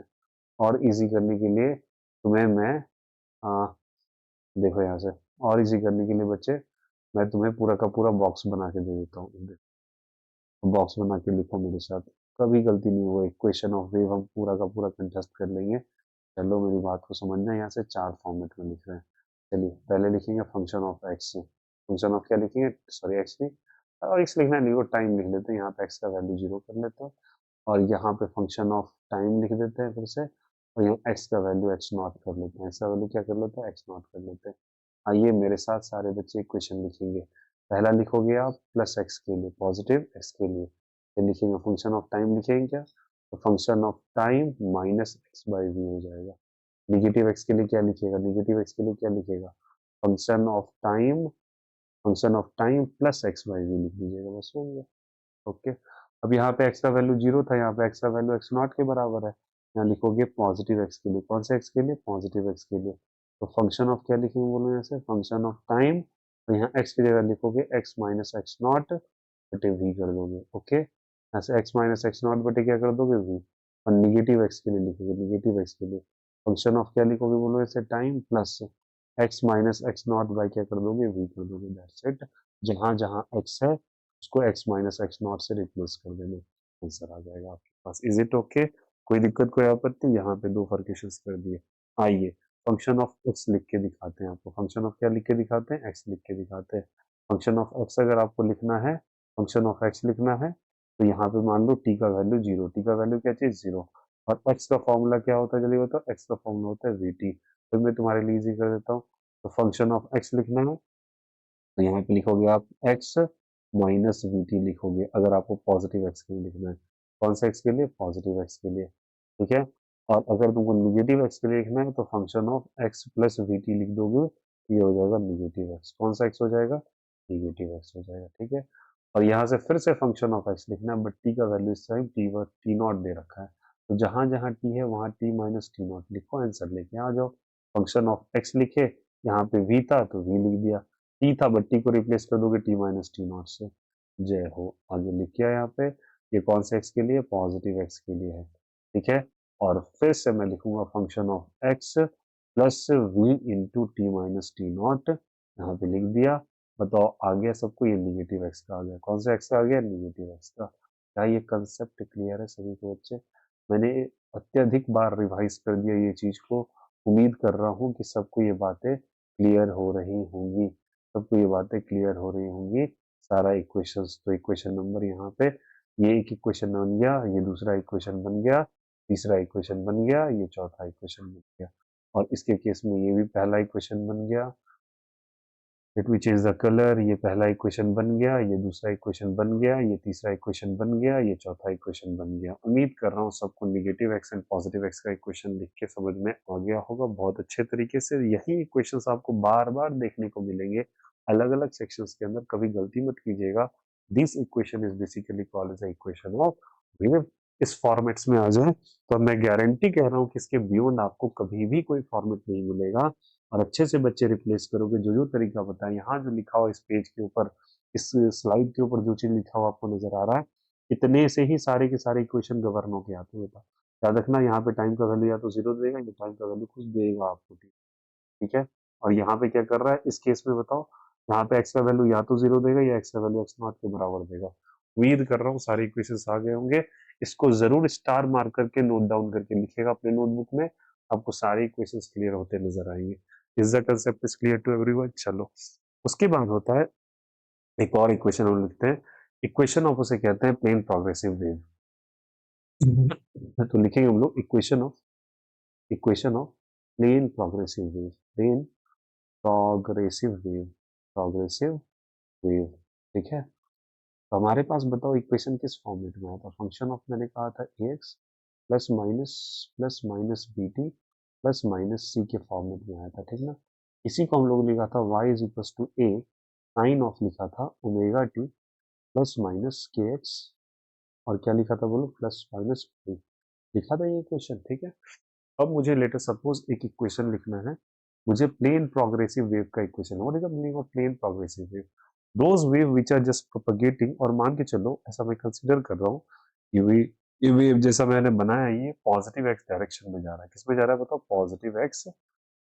और इजी करने के लिए तुम्हें मैं आ, देखो यहाँ से और इजी करने के लिए बच्चे, मैं तुम्हें पूरा का पूरा बॉक्स बना के दे देता हूँ। बॉक्स बना के लिखो मेरे साथ, कभी गलती नहीं होगा। इक्वेशन ऑफ वेव हम पूरा का पूरा कंटेस्ट कर लेंगे। चलो मेरी बात को समझना, यहाँ से 4 फॉर्मेट में लिख रहे हैं। चलिए पहले लिखेंगे function of x, function of क्या लिखेंगे, सॉरी एक्स नहीं, और एक्स लिखना नहीं, वो टाइम लिख लेते हैं, यहाँ पे एक्स का वैल्यू 0 कर लेते हैं, और यहाँ पे फंक्शन ऑफ टाइम लिख देते हैं फिर से, और यहाँ एक्स का वैल्यू एक्स नॉट कर लेते हैं, एक्स का वैल्यू क्या कर लेते हैं, एक्स नॉट कर लेते हैं। आइए मेरे साथ सारे बच्चे इक्वेशन लिखेंगे। पहला लिखोगे आप प्लस एक्स के लिए, पॉजिटिव एक्स के लिए, फिर लिखेंगे फंक्शन ऑफ टाइम लिखेंगे क्या, तो function of time minus x by v हो जाएगा। निगेटिव एक्स के लिए क्या लिखेगा, निगेटिव एक्स के लिए क्या लिखेगा, function of time function of time plus x by v लिख दीजिएगा, बस हो गया। ओके, अब यहाँ पे एक्स का वैल्यू 0 था, यहाँ पे एक्स का वैल्यू एक्स नॉट के बराबर है। यहाँ लिखोगे पॉजिटिव एक्स के लिए, कौन से एक्स के लिए, पॉजिटिव एक्स के लिए। तो फंक्शन ऑफ क्या लिखेंगे बोलो, यहाँ से फंक्शन ऑफ टाइम, तो यहाँ एक्स की जगह लिखोगे एक्स माइनस एक्स नॉट बटे वी कर दोगे। ओके, यहाँ से एक्स माइनस एक्स नॉट बटे क्या कर दोगे, वी। और निगेटिव एक्स के लिए लिखोगे, निगेटिव एक्स के लिए फंक्शन ऑफ क्या लिखोगे बोलो, ऐसे time plus x minus x naught by क्या कर दोगे, वी कर दोगे। That's it. जहां जहां एक्स है उसको एक्स माइनस एक्स नॉट से रिप्लेस कर देना, आंसर आ जाएगा आपके पास। Is it okay? कोई दिक्कत, कोई आपत्ति? यहाँ पे दो फर्केशंस कर दिए। आइए फंक्शन ऑफ एक्स लिख के दिखाते हैं आपको। फंक्शन ऑफ क्या लिख के दिखाते हैं, एक्स लिख के दिखाते हैं। फंक्शन ऑफ एक्स अगर आपको लिखना है, फंक्शन ऑफ एक्स लिखना है, तो यहाँ पे मान लो टी का वैल्यू 0, टी का वैल्यू क्या चीज 0, और एक्स का फॉर्मूला क्या होता है जल्दी बताओ, एक्स का फॉर्मूला होता है वी टी। तो मैं तुम्हारे लिए इजी कर देता हूँ। तो फंक्शन ऑफ एक्स लिखना है, तो यहाँ पे लिखोगे आप एक्स माइनस वी टी लिखोगे, अगर आपको पॉजिटिव एक्स के लिए लिखना है। कौन सा एक्स के लिए, पॉजिटिव एक्स के लिए, ठीक है। और अगर तुमको निगेटिव एक्स के लिए लिखना है तो function of x plus we T लिख दोगे, ये हो जाएगा निगेटिव एक्स। कौन सा एक्स हो जाएगा, निगेटिव एक्स हो जाएगा, ठीक है। और यहाँ से फिर से फंक्शन ऑफ एक्स लिखना है, बट टी का वैल्यू इस टाइम टी नॉट दे रखा है, तो जहां जहां टी है वहां टी माइनस टी नॉट लिखो, आंसर लेके आ जाओ। फंक्शन ऑफ एक्स लिखे, यहाँ पे वी था तो वी लिख दिया, टी था बट टी को रिप्लेस कर दोगे टी माइनस टी नॉट से। जय हो, आगे लिख किया यहाँ पे। ये कौन से एक्स के लिए, पॉजिटिव एक्स के लिए है, ठीक है। और फिर से मैं लिखूंगा function of x plus v into t minus t naught, यहाँ पे लिख दिया। बताओ आ गया सबको, ये निगेटिव एक्स का आ गया। कौन सा एक्स का आ गया, निगेटिव एक्स का। क्या ये कंसेप्ट क्लियर है सभी को बच्चे? मैंने अत्यधिक बार रिवाइज कर दिया ये चीज को, उम्मीद कर रहा हूँ कि सबको ये बातें क्लियर हो रही होंगी, सबको ये बातें क्लियर हो रही होंगी। सारा इक्वेशंस, तो इक्वेशन नंबर यहाँ पे, ये एक इक्वेशन बन गया, ये दूसरा इक्वेशन बन गया, तीसरा इक्वेशन बन गया, ये चौथा इक्वेशन बन गया, और इसके केस में ये भी पहला इक्वेशन बन गया। Let me change the colour, ये पहला इक्वेशन बन गया, ये दूसरा इक्वेशन बन गया, ये तीसरा इक्वेशन बन गया, ये चौथा इक्वेशन बन गया। उम्मीद कर रहा हूँ सबको negative x and positive x का इक्वेशन लिख के समझ में आ गया होगा बहुत अच्छे तरीके से। यही इक्वेशंस आपको बार बार देखने को मिलेंगे अलग अलग सेक्शंस के अंदर, कभी गलती मत कीजिएगा। This equation is basically called as equation of wave. इस फॉर्मेट्स में आ जाए तो मैं गारंटी कह रहा हूँ कि इसके बियॉन्ड आपको कभी भी कोई फॉर्मेट नहीं मिलेगा। और अच्छे से बच्चे रिप्लेस करोगे, जो जो तरीका बताया यहाँ जो लिखा हुआ इस पेज के ऊपर, इस स्लाइड के ऊपर जो चीज लिखा हुआ आपको नजर आ रहा है, इतने से ही सारे के सारे इक्वेशन गवर्न होके आते हैं बेटा। याद रखना, यहाँ पे टाइम का वैल्यू या तो 0 देगा, या टाइम का वैल्यू कुछ देगा आपको, ठीक है। और यहाँ पे क्या कर रहा है इस केस में बताओ, यहाँ पे एक्स का वैल्यू या तो 0 देगा या एक्स का वैल्यू एक्स नॉट के बराबर देगा। उम्मीद कर रहा हूँ सारे इक्वेशन आ गए होंगे। इसको जरूर स्टार मार्क करके नोट डाउन करके लिखिएगा अपने नोटबुक में, आपको सारे इक्वेशंस क्लियर होते नजर आएंगे। Is the concept is clear to everyone? चलो, उसके बाद होता है एक और इक्वेशन हम लिखते हैं। इक्वेशन ऑफ उसे कहते हैं प्लेन प्रोग्रेसिव वेव। तो लिखेंगे हम लोग equation of plane progressive wave, plane progressive wave, progressive wave, ठीक है। तो हमारे पास बताओ इक्वेशन किस फॉर्मेट में आया था। फंक्शन ऑफ मैंने कहा था X plus minus B T plus minus C के फॉर्मेट में आया था, ठीक ना। इसी को हम लोग ने लिखा था y is equal to A sine of लिखा था omega t plus minus k x, और क्या लिखा था बोलो, प्लस माइनस टी लिखा था ये इक्वेशन, ठीक है। अब मुझे लेटर सपोज एक इक्वेशन लिखना है, मुझे प्लेन प्रोग्रेसिव वेव का equation, what is the meaning of plane progressive wave, those wave which are just propagating. और मान के चलो ऐसा मैं कंसिडर कर रहा हूँ कि ये वेव जैसा मैंने बनाया ये पॉजिटिव एक्स डायरेक्शन में जा रहा है। किस में जा रहा है बताओ, पॉजिटिव एक्स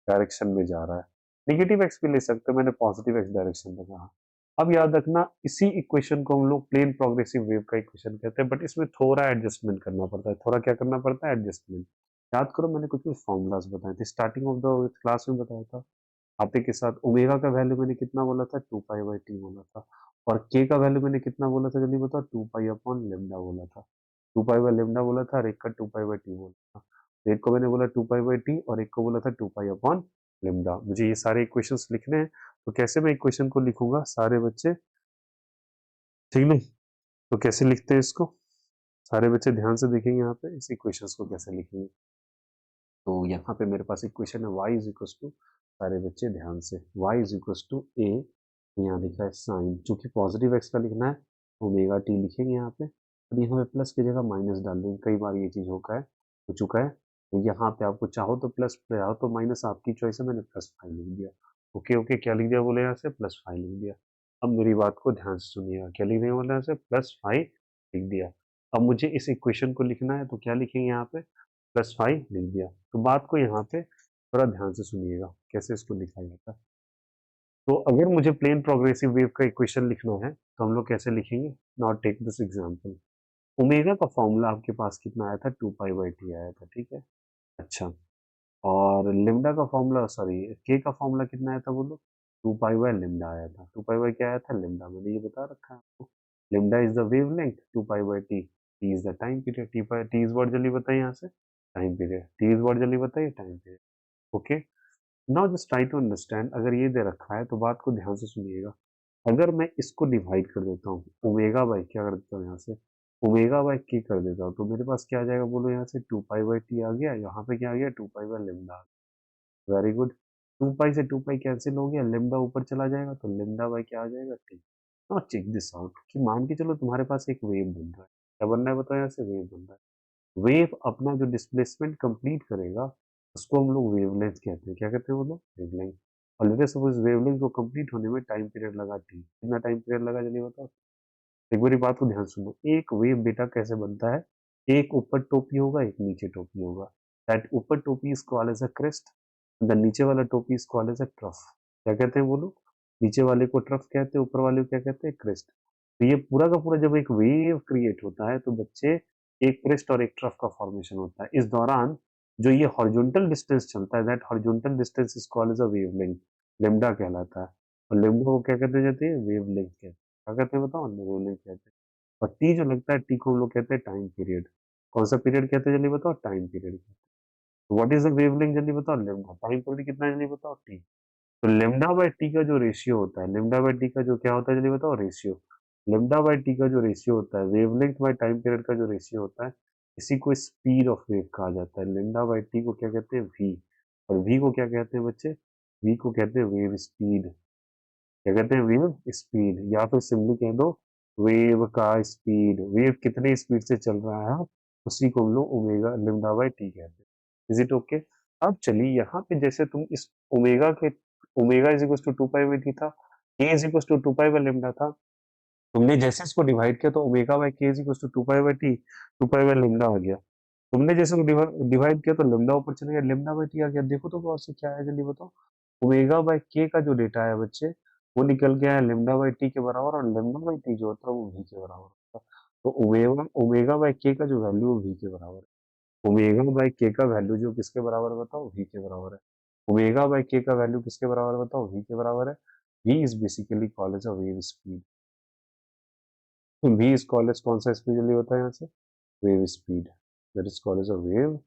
डायरेक्शन में जा रहा है। नेगेटिव एक्स भी ले सकते हो, मैंने पॉजिटिव एक्स डायरेक्शन में कहा। अब याद रखना इसी इक्वेशन को हम लोग प्लेन प्रोग्रेसिव वेव का इक्वेशन कहते हैं, बट इसमें थोड़ा एडजस्टमेंट करना पड़ता है। थोड़ा क्या करना पड़ता है, एडजस्टमेंट। याद करो मैंने कुछ कुछ फॉर्मूलाज बताए थे स्टार्टिंग ऑफ द क्लास में, बताया था आते के साथ। ओमेगा का वैल्यू मैंने कितना बोला था, 2 पाई बाई टी बोला था। और के का वैल्यू मैंने कितना बोला था जल्दी बताओ, 2 पाई अपॉन लेमडा बोला था। 2 पाई बाई लेमडा बोला था और एक का 2 पाई बाई टी बोला था। तो एक को मैंने बोला 2 पाई बाई टी और एक को बोला था 2 पाई अपॉन लेमडा। मुझे ये सारे इक्वेशंस लिखने हैं, तो कैसे मैं इक्वेशन को लिखूंगा सारे बच्चे, ठीक नहीं। तो कैसे लिखते हैं इसको, सारे बच्चे ध्यान से देखेंगे यहाँ पे इस इक्वेशंस को कैसे लिखेंगे। तो यहाँ पे मेरे पास इक्वेशन है y इज इक्वल टू, सारे बच्चे ध्यान से, y इज इक्वल टू ए यहाँ लिखा है साइन, चूंकि पॉजिटिव एक्स का लिखना है ओमेगा टी लिखेंगे यहाँ पे, और यहाँ पे प्लस की जगह माइनस डाल देंगे। कई बार ये चीज हो चुका है, तो यहाँ पे आपको चाहो तो प्लस, चाहो तो माइनस, आपकी चॉइस है। मैंने +5 लिख दिया। ओके ओके, क्या लिख दिया बोले यहाँ से, +5 लिख दिया। अब मेरी बात को ध्यान से सुनिएगा, क्या लिख देंगे बोले यहाँ से, +5 लिख दिया। अब मुझे इस इक्वेशन को लिखना है, तो क्या लिखेंगे यहाँ पे, +5 लिख दिया। तो बात को यहाँ पे थोड़ा ध्यान से सुनिएगा कैसे इसको लिखा जाता है। तो अगर मुझे प्लेन प्रोग्रेसिव वेव का इक्वेशन लिखना है तो हम लोग कैसे लिखेंगे। Now take this example. Omega का फॉर्मूला आपके पास कितना आया था, 2π/t आया था, ठीक है। अच्छा, और लिम्डा का फॉर्मूला, सॉरी के का फॉर्मूला कितना आया था बोलो, 2π/λ आया था। 2π क्या आया था, लिम्डा, मैंने ये बता रखा है आपको। Lambda is the wavelength, 2π/t, T is the time period. T is word जल्दी बताइए यहाँ से, time period. T is word जल्दी बताइए, time period. Okay, now just try to understand. अगर ये दे रखा है तो बात को ध्यान से सुनिएगा। अगर मैं इसको डिवाइड कर देता हूँ, ओमेगा बाई क्या कर देता हूँ यहाँ से, ओमेगा बाई के कर देता हूँ, तो मेरे पास क्या आ जाएगा बोलो यहाँ से, 2π/t आ गया। यहाँ पे क्या आ गया, 2π/λ। Very good. 2π से 2π कैंसिल हो गया, लेमडा ऊपर चला जाएगा, तो लेमडा बाई क्या आ जाएगा, t. Now check this out, कि मान के चलो तुम्हारे पास एक वेव बन रहा है। क्या बन रहा है बताओ यहाँ से, वेव बन रहा है। वेव अपना जो डिस्प्लेसमेंट कंप्लीट करेगा उसको हम लोग वेवलेंथ कहते हैं। क्या कहते हैं वो लोग, वेवलेंथ। और लेते सपोज वेवलेंथ को कंप्लीट होने में टाइम पीरियड लगा टी, कितना टाइम पीरियड लगा जल्दी बताओ। एक बारी बात को ध्यान सुनो, एक वेव बेटा कैसे बनता है, एक ऊपर टोपी होगा, एक नीचे टोपी होगा। दैट ऊपर टोपी is called as a crest, the नीचे वाला टोपी is called as a trough. क्या कहते हैं बोलो, नीचे वाले को ट्रफ कहते हैं, ऊपर वाले को क्या कहते हैं, क्रेस्ट। तो ये पूरा का पूरा जब एक वेव क्रिएट होता है तो बच्चे एक क्रेस्ट और एक ट्रफ का फॉर्मेशन होता है। इस दौरान जो ये हॉरिजॉन्टल डिस्टेंस चलता है, that horizontal distance is called as a wavelength, lambda कहलाता है। और लेम्डा को क्या कहते जाते हैं, वेवलेंथ कहते हैं। क्या कहते हैं बताओ, वेवलेंथ कहते हैं। और टी जो लगता है, टी को हम लोग कहते हैं टाइम पीरियड। कौन सा पीरियड कहते हैं जल्दी बताओ, time period. What is the wavelength जल्दी बताओ, लेम्डा। टाइम पीरियड कितना है जल्दी बताओ, टी। तो लेम्डा बाय टी का जो रेशियो होता है, लेम्डा बाय टी का जो क्या होता है जल्दी बताओ, रेशियो। लेम्डा बाय टी का जो रेशियो होता है, वेवलेंथ बाय टाइम पीरियड का जो रेशियो होता है, इसी को स्पीड ऑफ वेव कहा जाता है। लेम्डा बाय टी को क्या कहते हैं, वी। और वी को क्या कहते हैं बच्चे, वी को कहते हैं वेव स्पीड। क्या कहते हैं, वेव स्पीड, या फिर सिंपली कह दो वेव का स्पीड। वेव कितने स्पीड से चल रहा है उसी को हम लोग ओमेगा लेम्डा बाय टी कहते हैं। Is it okay. अब चलिए यहाँ पे जैसे तुम इस ओमेगा के, omega is equal to 2π/t था, के इज इक्वल टू 2π/λ था। तुमने जैसे इसको डिवाइड किया तो ओमेगा बाय के इज इक्वल टू 2π/t, 2π/λ आ गया। तुमने जैसे डिवाइड किया तो लेम्डा ऊपर चले गया, लेम्डा बाय टी आ गया। देखो तो गौर से क्या है जल्दी बताओ, ओमेगा बाय के का जो डेटा है बच्चे, वो निकल गया है लेम्डा बाय टी के बराबर, और लेम्डा बाय टी जो होता है वो वी के बराबर होता है। तो ओमेगा ओमेगा बाय के का जो वैल्यू है वी के बराबर है। ओमेगा बाय के का वैल्यू जो किसके बराबर है बताओ, वी के बराबर है। ओमेगा बाय के का वैल्यू किसके बराबर है बताओ, वी के बराबर है। V is basically called as a wave speed. तो वी इज कॉल्ड एज कौन सा स्पीड जल्दी होता है यहाँ से, wave speed. That is called as a wave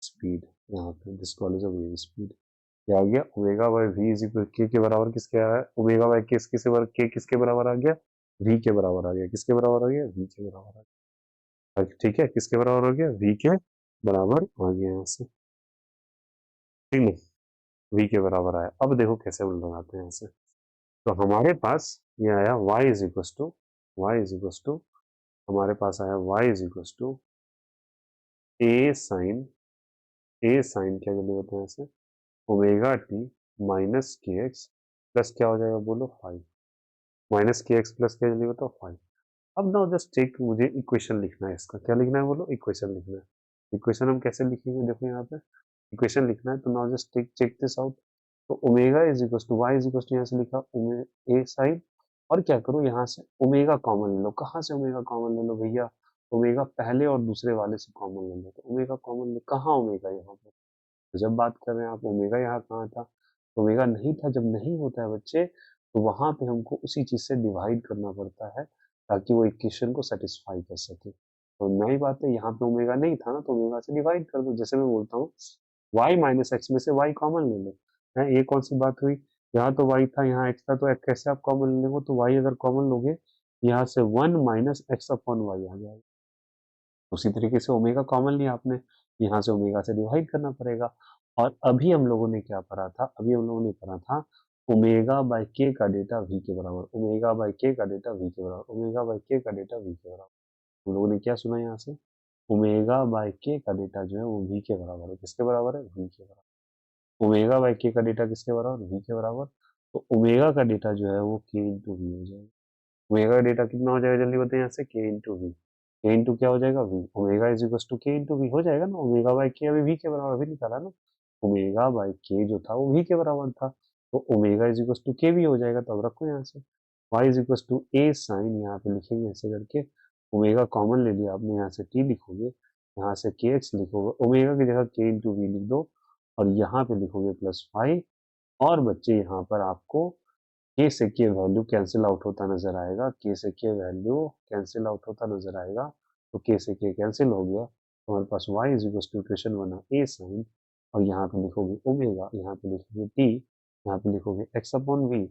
speed. यहाँ पे this called as a wave speed. क्या आ गया, omega by v is equal के बराबर किसके आया है, ओमेगा बाय के किसके बराबर, के किसके बराबर आ गया, वी के बराबर आ गया। किसके बराबर आ गया, वी के बराबर आ गया। ठीक है, किसके बराबर हो गया, वी के बराबर आ गया यहाँ से। ठीक है, वी के बराबर आया। अब देखो कैसे हम लगाते हैं यहाँ से। तो हमारे पास ये आया y is equal to, Y is equal to, हमारे पास आया y is equal to A sine, A sine क्या जल्दी होता है यहाँ से, omega t minus k x plus क्या हो जाएगा बोलो, 5। माइनस के एक्स प्लस क्या जल्दी बताओ, 5। अब नाउ जस्ट टेक, मुझे इक्वेशन लिखना है इसका। क्या लिखना है बोलो, इक्वेशन लिखना है। इक्वेशन हम कैसे लिखेंगे, देखो यहाँ पे इक्वेशन लिखना है। तो now just take check this out. तो omega is equal to Y is equal to यहाँ से लिखा ए साइन, और क्या करो यहाँ से ओमेगा कॉमन ले लो। कहाँ से ओमेगा कॉमन ले लो भैया, ओमेगा पहले और दूसरे वाले से कॉमन ले लो। तो ओमेगा कॉमन ले, कहाँ ओमेगा यहाँ पे, तो जब बात कर रहे हैं आप ओमेगा यहाँ कहाँ था, तो ओमेगा नहीं था। जब नहीं होता है बच्चे तो वहां पे हमको उसी चीज से डिवाइड करना पड़ता है ताकि वो इक्वेशन को सेटिस्फाई कर सके। तो नई बात है, यहाँ पे ओमेगा नहीं था ना, तो ओमेगा से डिवाइड कर दो। जैसे मैं बोलता हूँ y माइनस एक्स में से y कॉमन ले लो, है ये कौन सी बात हुई। यहाँ तो y था, यहाँ x था, तो कैसे आप कॉमन ले लो, तो y अगर कॉमन लोगे यहाँ से 1 माइनस एक्स अपॉन वाई आ जाएगा। उसी तरीके से ओमेगा कॉमन लिया आपने, यहाँ से ओमेगा से डिवाइड करना पड़ेगा। और अभी हम लोगों ने क्या पढ़ा था, अभी हम लोगों ने पढ़ा था ओमेगा बाई के का डेटा वी के बराबर, ओमेगा बाई के का डेटा वी के बराबर, ओमेगा बाई के का डेटा वी के बराबर। हम लोगों ने क्या सुना यहाँ से, ओमेगा बाई के का डेटा जो है वो वी के बराबर है। किसके बराबर है? वी के बराबर। ओमेगा बाई के का डेटा किसके बराबर? वी के बराबर। तो ओमेगा का डेटा जो है वो के इंटू वी हो जाएगा। ओमेगा का डेटा कितना हो जाएगा जल्दी बताइए यहाँ से, के इंटू वी। के इंटू क्या हो जाएगा? V. Omega is equal to k into v हो जाएगा ना। ओमेगा बाई के अभी वी के बराबर अभी निकाला ना। ओमेगा बाई के जो था वो वी के बराबर था, तो ओमेगा इज इक्वल टू के भी हो जाएगा। तो अब रखो यहाँ से y is equal to A sine, यहाँ पे लिखेंगे ऐसे करके। ओमेगा कॉमन ले लिया आपने, यहाँ से t लिखोगे, यहाँ से के एक्स लिखोगे, ओमेगा की जगह के इंटू वी लिख दो, और यहाँ पे लिखोगे प्लस 5। और बच्चे यहाँ पर आपको के से के वैल्यू कैंसिल आउट होता नजर आएगा, के से के वैल्यू कैंसिल आउट होता नजर आएगा। तो के से के कैंसिल हो गया, तो हमारे पास y is equal to equation बना ए साइन, और यहाँ पे लिखोगे ओमेगा, यहाँ पे लिखोगे t, यहाँ पे लिखोगे x अपॉन वी,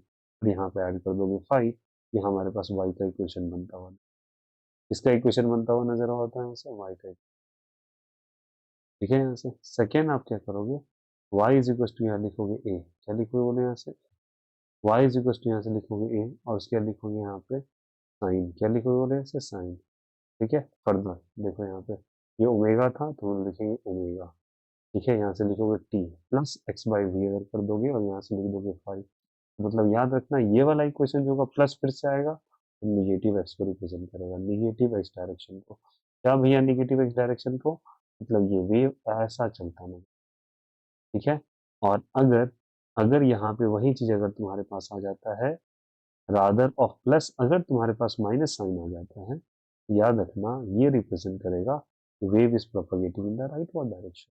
और यहाँ पे ऐड कर दोगे 5। ये हमारे पास y का इक्वेशन बनता हुआ, इसका इक्वेशन बनता हुआ नजर आता है यहाँ से y का। ठीक है, यहाँ से सेकेंड आप क्या करोगे, y इज इक्वल टू यहाँ लिखोगे a, क्या लिखोगे बोले यहाँ से, y इज इक्वल टू यहाँ से लिखोगे a, और उसके बाद लिखोगे यहाँ पे साइन, क्या लिखोगे बोले यहाँ से साइन। ठीक है, फर्दर देखो यहाँ पे ये ओमेगा था तो हम लिखेंगे ओमेगा। ठीक है, यहाँ से लिखोगे t plus x by v अगर कर दोगे, और यहाँ से लिख दोगे 5। मतलब याद रखना ये वाला इक्वेशन जो होगा प्लस फिर से आएगा, तो निगेटिव एक्स को रिप्रेजेंट करेगा, निगेटिव एक्स डायरेक्शन को। क्या भैया निगेटिव एक्स डायरेक्शन को? मतलब ये वेव ऐसा चलता नहीं। ठीक है, और अगर अगर यहाँ पे वही चीज अगर तुम्हारे पास आ जाता है रादर ऑफ प्लस, अगर तुम्हारे पास माइनस साइन आ जाता है, याद रखना ये रिप्रेजेंट करेगा wave is propagating in the rightward direction.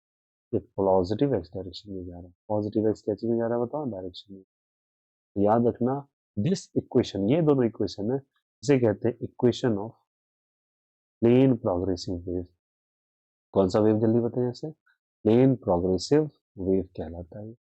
ये पॉजिटिव एक्स डायरेक्शन में जा रहा है। पॉजिटिव एक्स कैसे में जा रहा है बताओ? डायरेक्शन में। तो याद रखना दिस इक्वेशन, ये दोनों इक्वेशन है, इसे कहते हैं equation of plane progressive wave. कौन सा वेव जल्दी बताएं ऐसे? प्लेन प्रोग्रेसिव वेव कहलाता है।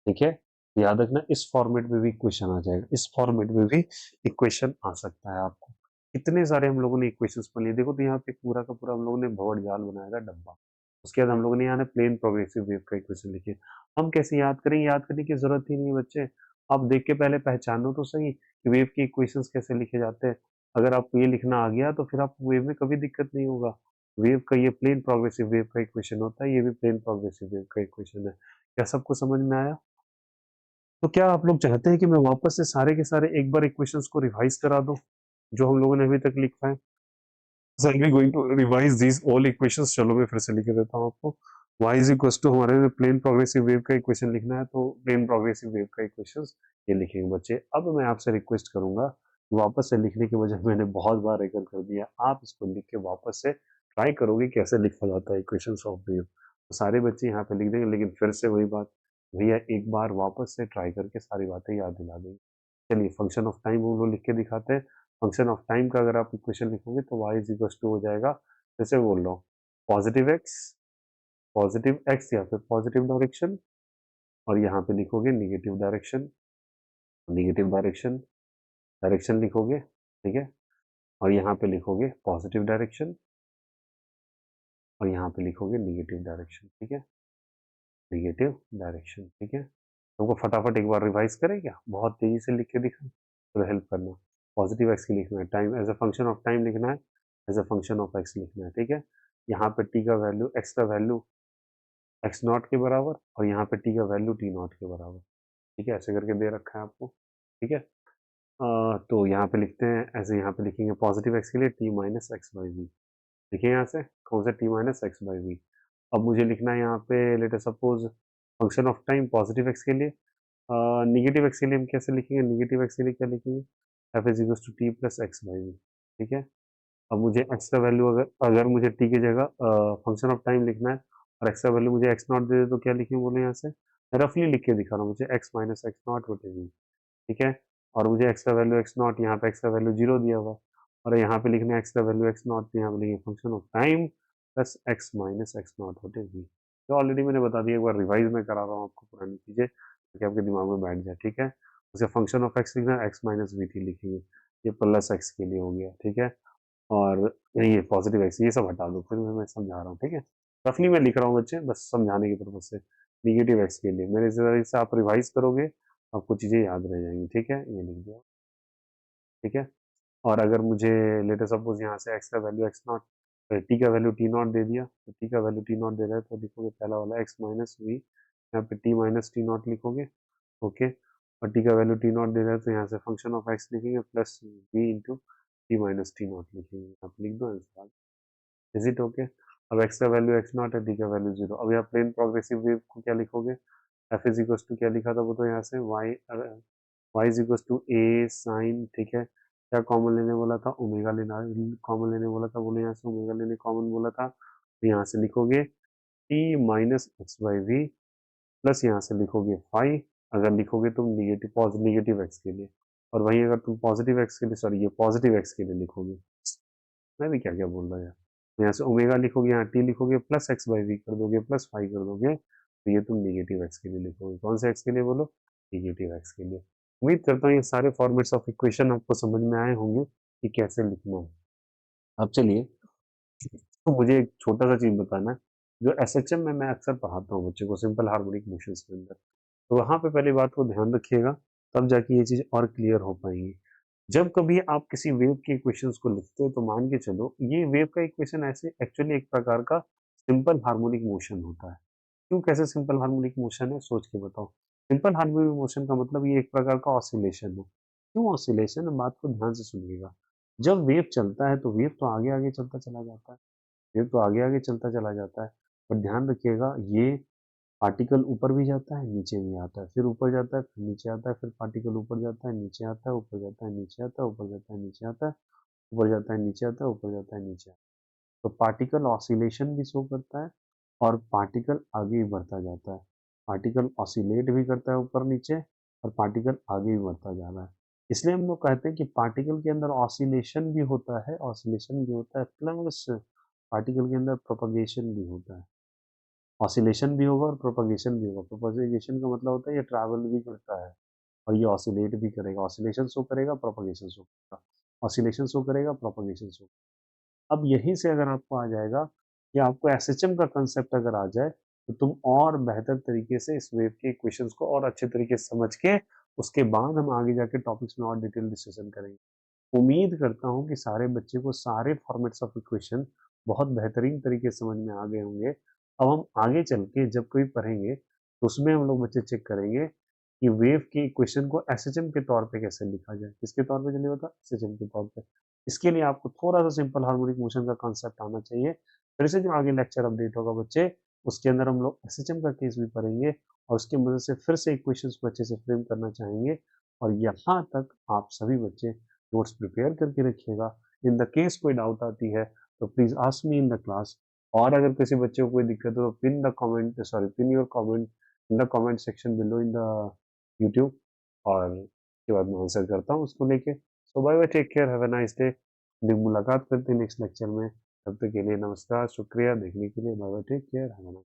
ठीक है, याद रखना इस फॉर्मेट में भी इक्वेशन आ जाएगा, इस फॉर्मेट में भी इक्वेशन आ सकता है आपको। इतने सारे हम लोगों ने इक्वेशंस पढ़ लिए, देखो तो यहाँ पे पूरा का पूरा हम लोगों ने भंवर जाल बनाया था डब्बा। उसके बाद हम लोगों ने यहाँ प्लेन प्रोग्रेसिव वेव का इक्वेशन लिखे। हम कैसे याद करेंगे? याद करने की जरूरत ही नहीं है बच्चे। आप देख के पहले पहचानो तो सही कि वेव के इक्वेशंस कैसे लिखे जाते हैं। अगर आपको ये लिखना आ गया तो फिर आपको वेव में कभी दिक्कत नहीं होगा। वेव का ये प्लेन प्रोग्रेसिव वेव का इक्वेशन होता है, ये भी प्लेन प्रोग्रेसिव वेव का इक्वेशन है। क्या सबको समझ में आया? तो क्या आप लोग चाहते हैं कि मैं वापस से सारे के सारे एक बार इक्वेशंस को रिवाइज करा दूं जो हम लोगों ने अभी तक लिखा है? So I'll be going to revise these all equations। चलो मैं फिर से लिख देता हूँ आपको। y इज इक्वल टू हमारे प्लेन प्रोग्रेसिव वेव का इक्वेशन लिखना है, तो प्लेन प्रोग्रेसिव वेव का इक्वेशंस ये लिखेंगे बच्चे। अब मैं आपसे रिक्वेस्ट करूंगा वापस से लिखने के बजाय, मैंने बहुत बार रेकर कर दिया, आप इसको लिख के वापस से ट्राई करोगे कैसे लिखा जाता है इक्वेशंस ऑफ वेव। तो सारे बच्चे यहाँ पे लिख देंगे, लेकिन फिर से वही बात, भैया एक बार वापस से ट्राई करके सारी बातें याद दिला देंगे। चलिए फंक्शन ऑफ टाइम हम लोग लिख के दिखाते हैं। फंक्शन ऑफ टाइम का अगर आप इक्वेशन लिखोगे तो y इज इक्वल टू हो जाएगा, जैसे बोल रहा हूँ, पॉजिटिव एक्स या फिर पॉजिटिव डायरेक्शन, और यहाँ पे लिखोगे negative direction, negative direction, direction लिखोगे। ठीक है, और यहाँ पे लिखोगे पॉजिटिव डायरेक्शन, और यहाँ पे लिखोगे निगेटिव डायरेक्शन। ठीक है, निगेटिव डायरेक्शन। ठीक है, तुमको फटाफट एक बार रिवाइज करें क्या? बहुत तेजी से लिख के दिखा तो हेल्प करना। पॉजिटिव एक्स की लिखना है, time as a function of time लिखना है, as a function of x लिखना है। ठीक है, यहाँ पे टी का वैल्यू, एक्स का वैल्यू एक्स नॉट के बराबर, और यहाँ पे टी का वैल्यू टी नॉट के बराबर। ठीक है, ऐसे करके दे रखा है आपको। ठीक है, तो यहाँ पे लिखते हैं ऐसे, यहाँ पे लिखेंगे पॉजिटिव एक्स के लिए t minus x by v. देखिए यहाँ से कौन सा t minus x by v. अब मुझे लिखना है यहाँ पे let us suppose function of time positive x के लिए, निगेटिव एक्स के लिए हम कैसे लिखेंगे? निगेटिव एक्स के लिए क्या लिखेंगे? F is equal to t plus x by v. ठीक है, अब मुझे एक्स का वैल्यू, अगर अगर मुझे टी की जगह फंक्शन ऑफ टाइम लिखना है और एक्स का वैल्यू मुझे एक्स नॉट दे दे तो क्या लिखें बोले यहाँ से? रफली लिख के दिखा रहा हूँ, मुझे एक्स माइनस एक्स नॉट बटे वी। ठीक है, और मुझे एक्स का वैल्यू एक्स नॉट, यहाँ पे एक्स का वैल्यू 0 दिया हुआ, और यहाँ पे लिखना है एक्स का वैल्यू एक्स नॉट, यहाँ पे लिखेंगे function of time plus x minus x naught बटे वी। तो ऑलरेडी मैंने बता दिया, एक बार रिवाइज में करा रहा हूँ आपको पुरानी चीजें ताकि आपके दिमाग में बैठ जाए। ठीक है, उसे फंक्शन ऑफ एक्स लिखना है, एक्स माइनस वी थी लिखेंगे, ये प्लस एक्स के लिए हो गया। ठीक है, और ये पॉजिटिव एक्स ये सब हटा दो, फिर मैं समझा रहा हूँ। ठीक है, रफली मैं लिख रहा हूँ बच्चे, बस समझाने की पर्पज से। निगेटिव एक्स के लिए मेरे से आप रिवाइज करोगे आपको चीज़ें याद रह जाएंगी। ठीक है, ये लिख दिया। ठीक है, और अगर मुझे लेटर सपोज यहाँ से एक्स का वैल्यू एक्स नॉट, टी का वैल्यू टी नॉट दे दिया, तो टी का वैल्यू टी नॉट दे रहा है तो लिखोगे पहला वाला एक्स माइनस वी, यहाँ पे टी माइनस टी नॉट लिखोगे। ओके, और टी का वैल्यू टी नॉट दे रहा है तो यहाँ से फंक्शन ऑफ एक्स लिखेंगे plus v into t minus t not लिखेंगे। आप लिख दो आंसर। Is it okay? अब एक्स का वैल्यू एक्स नॉट है, टी का वैल्यू जीरो। अब यहाँ प्लेन प्रोग्रेसिव वेव को क्या लिखोगे? एफ इज इक्वल टू क्या लिखा था वो, तो यहाँ से y, y is equal to A sine, ठीक है, क्या कॉमन लेने बोला था? ओमेगा लेना कॉमन लेने बोला था, बोले यहाँ से ओमेगा लेने कॉमन बोला था, तो यहाँ से लिखोगे t minus x by v plus यहाँ से लिखोगे फाइव, अगर लिखोगे तुम निगेटिव निगेटिव एक्स के लिए, और वहीं अगर तुम पॉजिटिव एक्स के लिए, सॉरी ये पॉजिटिव एक्स के लिए लिखोगे, मैं भी क्या क्या बोल रहा है यार, तो यहाँ से ओमेगा लिखोगे, यहाँ टी लिखोगे, प्लस एक्स बाई वी कर दोगे, प्लस फाइव कर दोगे, तो ये तुम निगेटिव एक्स के लिए लिखोगे। कौन से एक्स के लिए बोलो? निगेटिव एक्स के लिए। उम्मीद करता हूँ ये सारे फॉर्मेट्स ऑफ इक्वेशन आपको समझ में आए होंगे कि कैसे लिखना है। अब चलिए, तो मुझे एक छोटा सा चीज बताना है, जो एसएचएम में मैं अक्सर पढ़ाता हूँ बच्चों को सिंपल हार्मोनिक मोशंस के अंदर, तो वहां पे पहली बात को ध्यान रखिएगा, तब जाके ये चीज और क्लियर हो पाएंगी। जब कभी आप किसी वेव के इक्वेशंस को लिखते हो तो मान के चलो ये वेव का इक्वेशन ऐसे एक्चुअली एक प्रकार का सिंपल हार्मोनिक मोशन होता है। क्यों, कैसे सिंपल हार्मोनिक मोशन है, सोच के बताओ। सिंपल हार्मोनिक मोशन का मतलब ये एक प्रकार का ऑसिलेशन है। क्यों ऑसिलेशन है, बात को ध्यान से सुनिएगा। जब वेव चलता है तो वेव तो आगे आगे चलता चला जाता है, वेव तो आगे आगे चलता चला जाता है, पर ध्यान रखिएगा ये पार्टिकल ऊपर भी जाता है नीचे भी आता है, फिर ऊपर जाता है फिर नीचे आता है, फिर पार्टिकल ऊपर जाता है नीचे आता है, ऊपर जाता है नीचे आता है, ऊपर जाता है नीचे आता है, ऊपर जाता है नीचे आता है, ऊपर जाता है नीचे आता है। तो पार्टिकल ऑसिलेशन भी शो करता है और पार्टिकल आगे भी बढ़ता जाता है। पार्टिकल ऑसिलेट भी करता है ऊपर नीचे, और पार्टिकल आगे भी बढ़ता जा रहा है। इसलिए हम लोग कहते हैं कि पार्टिकल के अंदर ऑसिलेशन भी होता है, ऑसिलेशन भी होता है, प्लस पार्टिकल के अंदर प्रोपगेशन भी होता है। ऑसिलेशन भी होगा और प्रोपगेशन भी होगा। प्रोपगेशन का मतलब होता है ये ट्रैवल भी करता है, और ये ऑसिलेट भी करेगा। ऑसिलेशन शो करेगा, प्रोपगेशन शो करेगा, ऑसिलेशन शो करेगा, प्रोपगेशन शो। अब यहीं से अगर आपको आ जाएगा कि आपको एसएचएम का कंसेप्ट अगर आ जाए, तो तुम और बेहतर तरीके से इस वेव के इक्वेशंस को और अच्छे तरीके से समझ के उसके बाद हम आगे जाके टॉपिक्स में और डिटेल डिस्कशन करेंगे। उम्मीद करता हूँ कि सारे बच्चे को सारे फॉर्मेट्स ऑफ इक्वेशन बहुत बेहतरीन तरीके से समझ में आ गए होंगे। अब हम आगे चल के जब कोई पढ़ेंगे तो उसमें हम लोग बच्चे चेक करेंगे कि वेव की इक्वेशन को एसएचएम के तौर पे कैसे लिखा जाए। किसके तौर पे चलिए बता, एसएचएम के तौर पे। इसके लिए आपको थोड़ा सा सिंपल हार्मोनिक मोशन का कॉन्सेप्ट आना चाहिए। फिर से जो आगे लेक्चर अपडेट होगा बच्चे, उसके अंदर हम लोग एसएचएम का केस भी पढ़ेंगे, और उसकी मदद से फिर से इक्वेशंस को अच्छे से फ्रेम करना चाहेंगे। और यहाँ तक आप सभी बच्चे नोट्स प्रिपेयर करके रखिएगा। इन द केस कोई डाउट आती है तो please ask me in the class, और अगर किसी बच्चे को कोई दिक्कत हो तो pin the comment, sorry pin your comment in the comment section below in the YouTube, और उसके बाद मैं आंसर करता हूँ उसको लेके। So bye bye, take care, have a nice day. मुलाकात करते हैं नेक्स्ट लेक्चर में। तब तक के लिए नमस्कार, शुक्रिया देखने के लिए, bye bye, take care, have a nice